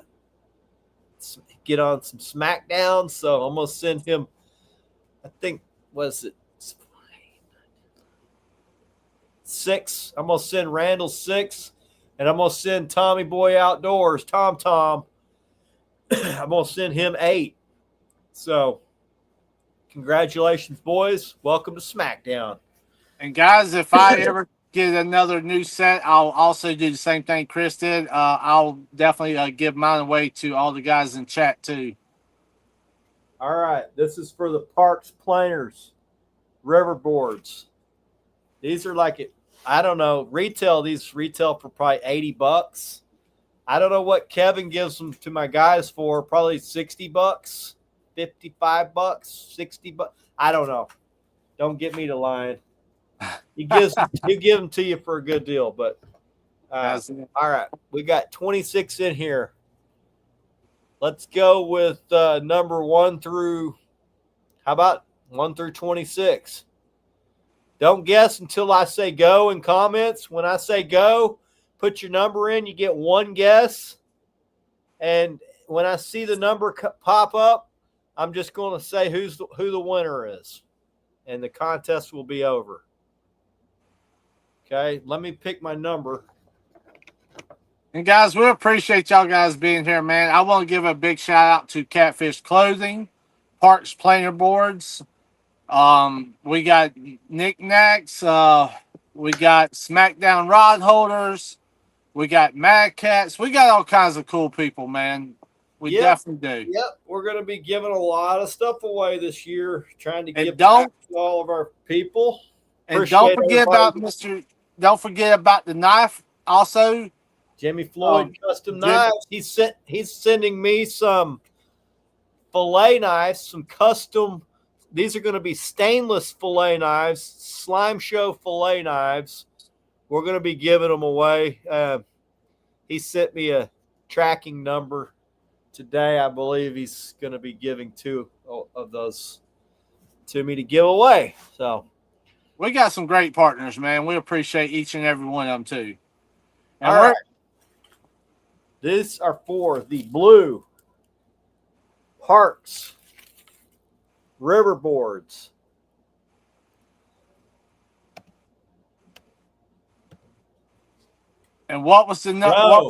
SmackDown, so I'm going to send him, I think, was it 6? I'm going to send Randall 6, and I'm going to send Tommy Boy Outdoors, Tom. I'm going to send him 8. So, congratulations, boys. Welcome to SmackDown. And guys, if I ever get another new set, I'll also do the same thing Chris did. I'll definitely give mine away to all the guys in chat too. All right, this is for the Parks Planers river boards. These are like, I don't know, these retail for probably $80. I don't know what Kevin gives them to my guys for, probably $60, $55, $60. I don't know. Don't get me to lying. He give them to you for a good deal, but all right, we got 26 in here. Let's go with number 1 through, how about 1 through 26? Don't guess until I say go in comments. When I say go, put your number in. You get one guess. And when I see the number pop up, I'm just going to say who the winner is. And the contest will be over. Okay, let me pick my number. And guys, we appreciate y'all guys being here, man. I want to give a big shout out to Catfish Clothing, Parks Planer Boards. We got knickknacks. We got SmackDown rod holders. We got Mad Cats. We got all kinds of cool people, man. We definitely do. Yep, we're going to be giving a lot of stuff away this year, trying to give back to all of our people. And don't forget about Don't forget about the knife. Also, Jimmy Floyd Custom Knives. He's sending me some fillet knives, some custom. These are going to be stainless fillet knives, Slime Show fillet knives. We're going to be giving them away. He sent me a tracking number today. I believe he's going to be giving 2 of those to me to give away. So we got some great partners, man. We appreciate each and every one of them too. And all right. These are for the blue Parks river boards. And what was the number?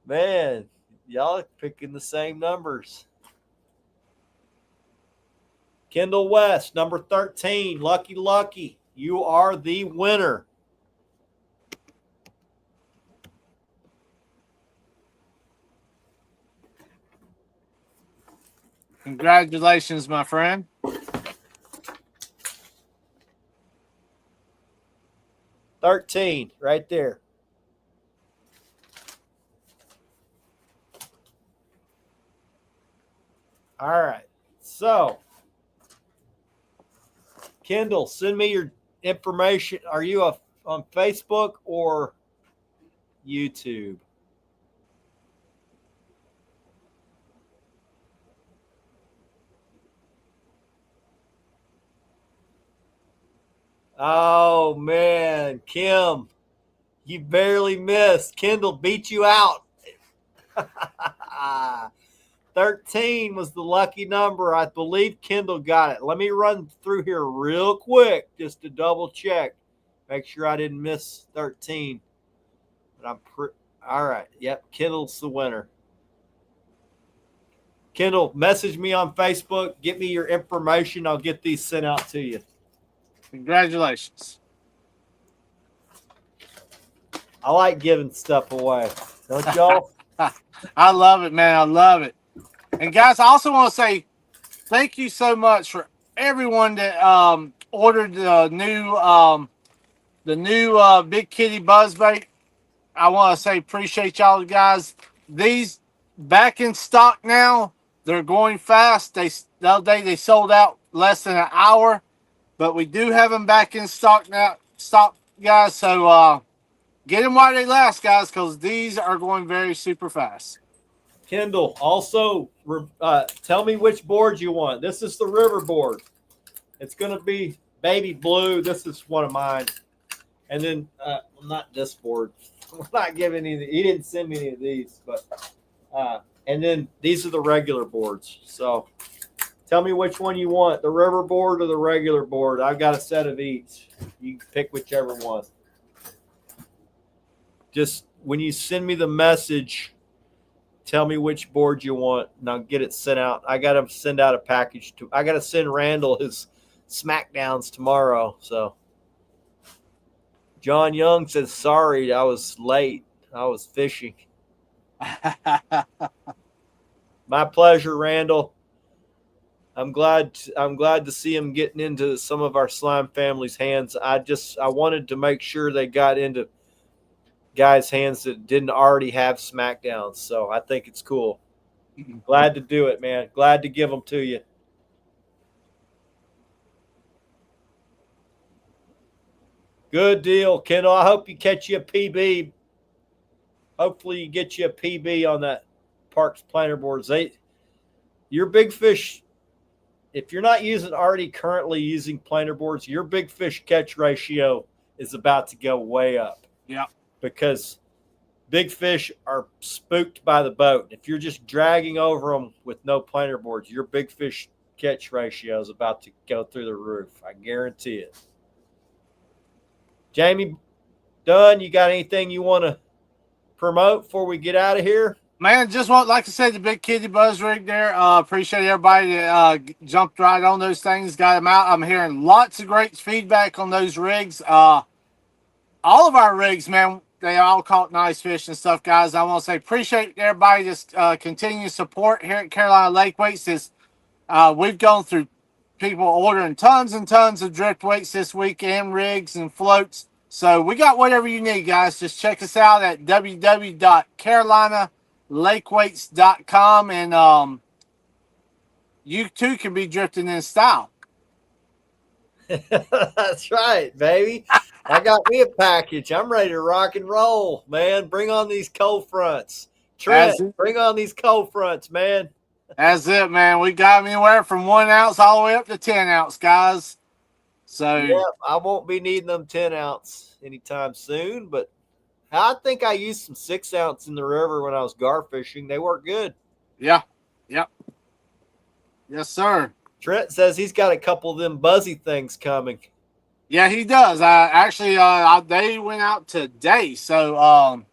Man, y'all are picking the same numbers. Kendall West, number 13. Lucky. You are the winner. Congratulations, my friend. $13 right there. All right. So, Kendall, send me your information. Are you on Facebook or YouTube? Oh, man. Kim, you barely missed. Kendall beat you out. 13 was the lucky number. I believe Kendall got it. Let me run through here real quick just to double check. Make sure I didn't miss 13. But all right. Yep, Kendall's the winner. Kendall, message me on Facebook. Get me your information. I'll get these sent out to you. Congratulations. I like giving stuff away. Don't y'all? I love it, man. I love it. And guys, I also want to say thank you so much for everyone that ordered the new Big Kitty Buzzbait. I want to say appreciate y'all guys. These back in stock now. They're going fast. The other day they sold out less than an hour, but we do have them back in stock now. Stock, guys. So get them while they last, guys, because these are going very super fast. Kendall, also tell me which board you want. This is the river board. It's going to be baby blue. This is one of mine. And then, not this board. We're not giving any. He didn't send me any of these, but and then these are the regular boards. So tell me which one you want, the river board or the regular board. I've got a set of each. You can pick whichever one. Just when you send me the message, tell me which board you want, and I'll get it sent out. I got to send out a package. I got to send Randall his Smackdowns tomorrow. So John Young says, sorry, I was late. I was fishing. My pleasure, Randall. I'm glad to see him getting into some of our slime family's hands. I wanted to make sure they got into guys' hands that didn't already have Smackdowns. So I think it's cool. Glad to do it, man. Glad to give them to you. Good deal, Kendall. I hope you catch you a PB. Hopefully you get you a PB on that Parks planter boards. Your big fish, if you're not currently using planter boards, your big fish catch ratio is about to go way up. Yeah. Because big fish are spooked by the boat. If you're just dragging over them with no planter boards, your big fish catch ratio is about to go through the roof. I guarantee it. Jamie Dunn, you got anything you want to promote before we get out of here? Man, just like to say the Big Kitty Buzz rig there. Appreciate everybody that jumped right on those things, got them out. I'm hearing lots of great feedback on those rigs. All of our rigs, man, they all caught nice fish and stuff, guys. I want to say appreciate everybody just continuing support here at Carolina Lake Weights. We've gone through people ordering tons and tons of drift weights this week and rigs and floats. So we got whatever you need, guys. Just check us out at www.carolinalakeweights.com, and you too can be drifting in style. That's right, baby. I got me a package. I'm ready to rock and roll, man. Bring on these cold fronts. Trent, bring on these cold fronts, man. That's it, man. We got anywhere from 1 ounce all the way up to 10 ounce, guys. So yeah, I won't be needing them 10 ounce anytime soon, but I think I used some 6 ounce in the river when I was gar fishing. They work good. Yeah. Yep. Yes, sir. Trent says he's got a couple of them buzzy things coming. Yeah, he does. They went out today. So,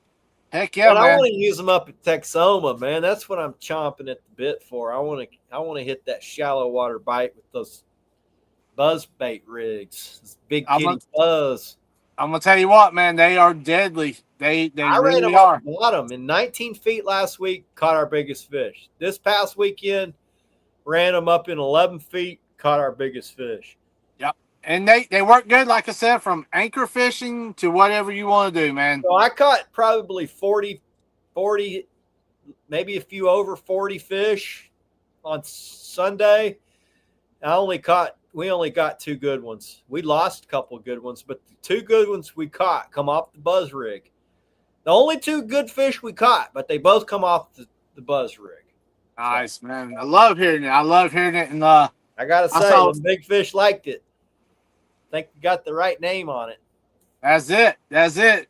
heck yeah, but man. I want to use them up at Texoma, man. That's what I'm chomping at the bit for. I want to hit that shallow water bite with those buzz bait rigs. Big I'm kitty gonna, buzz. I'm gonna tell you what, man, they are deadly. They I ran really them are. off the bottom in 19 feet last week, caught our biggest fish. This past weekend, ran them up in 11 feet, caught our biggest fish. Yep. And they work good, like I said, from anchor fishing to whatever you want to do, man. So I caught probably 40, maybe a few over 40 fish on Sunday. We only got 2 good ones. We lost a couple of good ones, but the 2 good ones we caught come off the buzz rig. The only 2 good fish we caught, but they both come off the buzz rig. Nice, man. I love hearing it. And I gotta say, saw- the big fish liked it. I think we got the right name on it. that's it.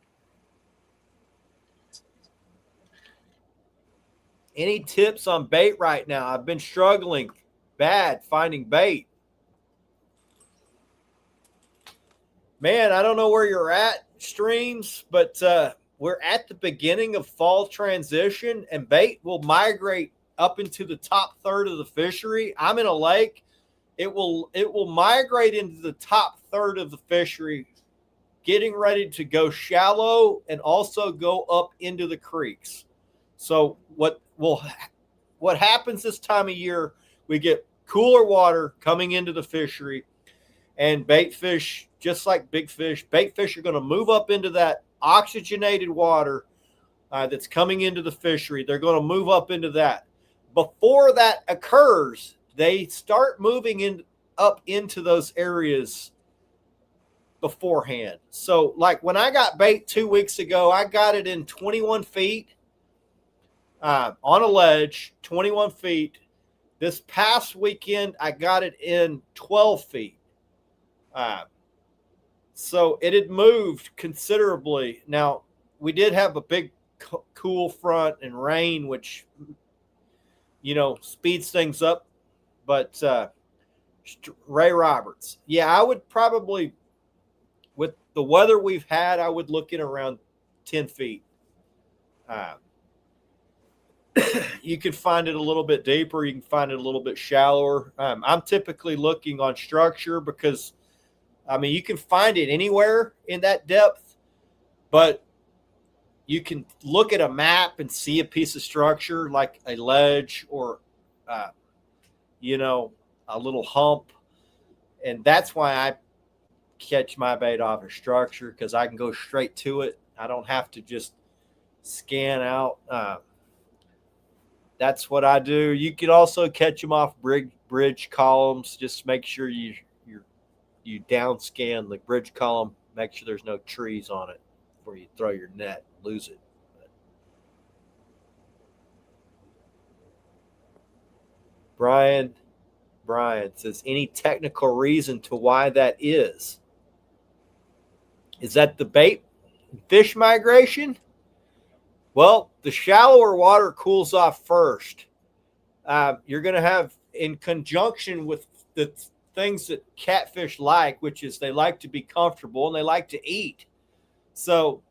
Any tips on bait right now? I've been struggling bad finding bait. Man, I don't know where you're at, streams, but we're at the beginning of fall transition, and bait will migrate up into the top third of the fishery. I'm in a lake. It will migrate into the top third of the fishery, getting ready to go shallow and also go up into the creeks. So what happens this time of year, we get cooler water coming into the fishery, and bait fish, just like big fish, bait fish are going to move up into that oxygenated water that's coming into the fishery. They're going to move up into that. Before that occurs, they start moving up into those areas beforehand. So like when I got bait 2 weeks ago, I got it in 21 feet on a ledge, 21 feet. This past weekend, I got it in 12 feet. So it had moved considerably. Now, we did have a big cool front and rain, which, speeds things up. But Ray Roberts, yeah, I would probably, with the weather we've had, I would look in around 10 feet. You can find it a little bit deeper. You can find it a little bit shallower. I'm typically looking on structure because, you can find it anywhere in that depth, but you can look at a map and see a piece of structure like a ledge or, a little hump. And that's why I catch my bait off a structure, because I can go straight to it. I don't have to just scan out. That's what I do. You can also catch them off bridge columns. Just make sure you down scan the bridge column. Make sure there's no trees on it before you throw your net, lose it. Brian says, any technical reason to why that is? Is that the bait fish migration? Well, the shallower water cools off first. You're going to have, in conjunction with the things that catfish like, which is they like to be comfortable and they like to eat. So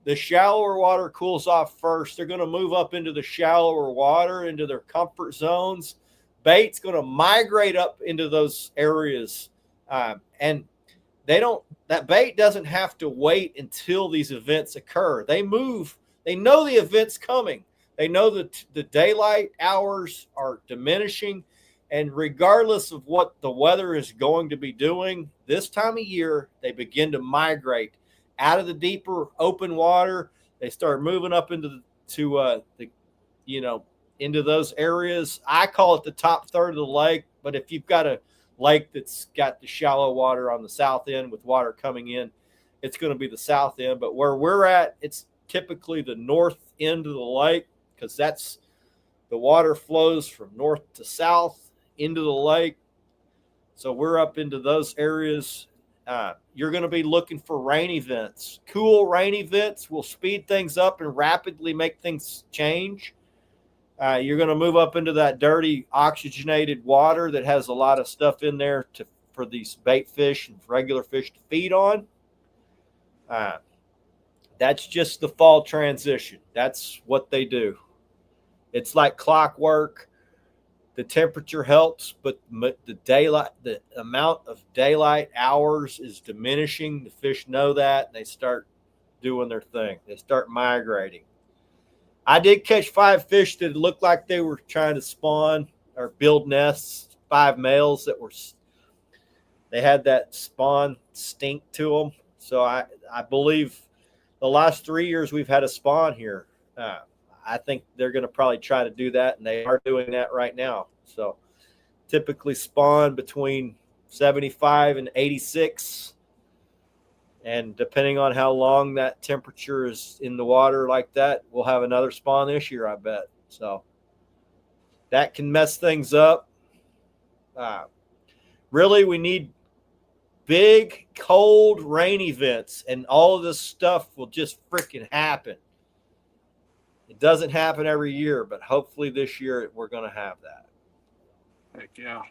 the shallower water cools off first. They're going to move up into the shallower water, into their comfort zones. Bait's going to migrate up into those areas. And that bait doesn't have to wait until these events occur. They move. They know the event's coming. They know that the daylight hours are diminishing. And regardless of what the weather is going to be doing, this time of year, they begin to migrate out of the deeper open water. They start moving up into into those areas. I call it the top third of the lake. But if you've got a lake that's got the shallow water on the south end with water coming in, it's going to be the south end. But where we're at, it's typically the north end of the lake, because that's the water flows from north to south into the lake. So we're up into those areas. You're going to be looking for rain events. Cool rain events will speed things up and rapidly make things change. You're going to move up into that dirty oxygenated water that has a lot of stuff in there for these bait fish and regular fish to feed on. That's just the fall transition. That's what they do. It's like clockwork. The temperature helps, but the amount of daylight hours is diminishing. The fish know that, and they start doing their thing. They start migrating. I did catch 5 fish that looked like they were trying to spawn or build nests. 5 males they had that spawn stink to them. So I believe the last 3 years we've had a spawn here. I think they're going to probably try to do that, and they are doing that right now. So typically spawn between 75 and 86. And depending on how long that temperature is in the water like that, we'll have another spawn this year, I bet. So that can mess things up. Really, we need big, cold rain events, and all of this stuff will just freaking happen. It doesn't happen every year, but hopefully this year we're going to have that. Heck yeah.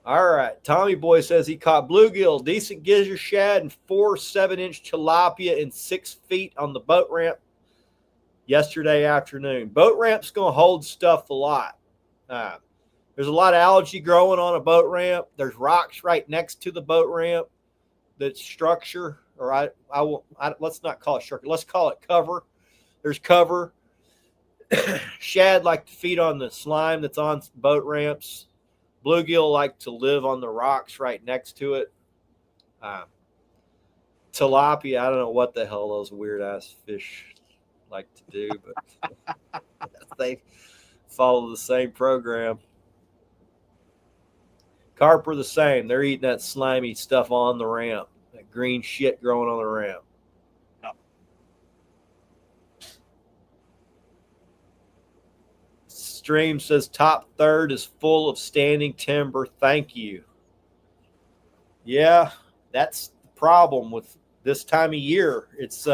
All right. Tommy Boy says he caught bluegill, decent gizzard shad, and 4 7-inch tilapia in 6 feet on the boat ramp yesterday afternoon. Boat ramp's going to hold stuff a lot. There's a lot of algae growing on a boat ramp. There's rocks right next to the boat ramp. That structure, or let's not call it structure. Let's call it cover. There's cover. Shad like to feed on the slime that's on boat ramps. Bluegill like to live on the rocks right next to it. Tilapia, I don't know what the hell those weird ass fish like to do, but they follow the same program. Carp are the same. They're eating that slimy stuff on the ramp, that green shit growing on the ramp. Stream says top third is full of standing timber. Thank you. Yeah, that's the problem with this time of year. It's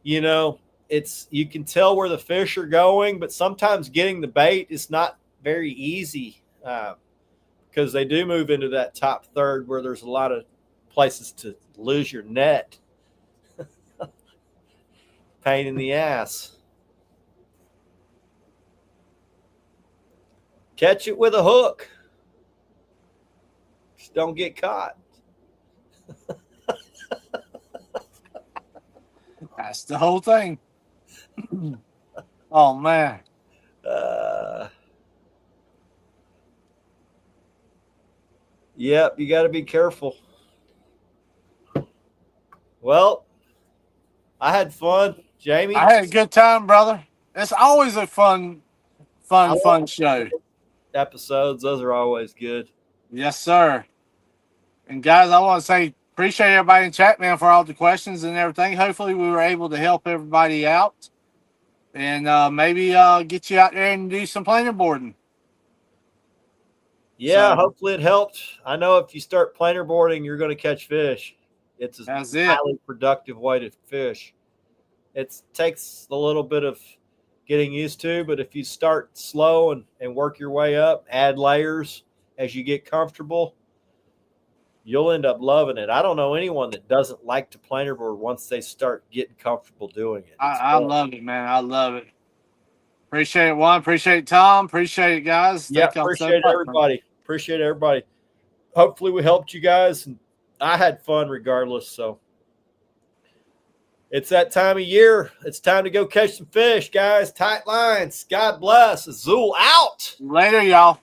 you can tell where the fish are going, but sometimes getting the bait is not very easy because they do move into that top third where there's a lot of places to lose your net. Pain in the ass. Catch it with a hook. Just don't get caught. That's the whole thing. Oh, man. Yep, you got to be careful. Well, I had fun. Jamie? I had a good time, brother. It's always a fun show. Episodes, those are always good. Yes, sir. And guys, I want to say appreciate everybody in chat, man, for all the questions and everything. Hopefully we were able to help everybody out and maybe get you out there and do some planer boarding. Yeah, hopefully it helped. I know if you start planer boarding, you're going to catch fish. It's a highly productive way to fish. It takes a little bit of getting used to, but if you start slow and work your way up, add layers as you get comfortable, you'll end up loving it. I don't know anyone that doesn't like to planer board once they start getting comfortable doing it. I love it, man. I love it. Appreciate it, Juan. Appreciate it, Tom. Appreciate it, guys. Yeah, appreciate everybody. Appreciate everybody. Hopefully we helped you guys, and I had fun regardless, so. It's that time of year. It's time to go catch some fish, guys. Tight lines. God bless. Azul out. Later, y'all.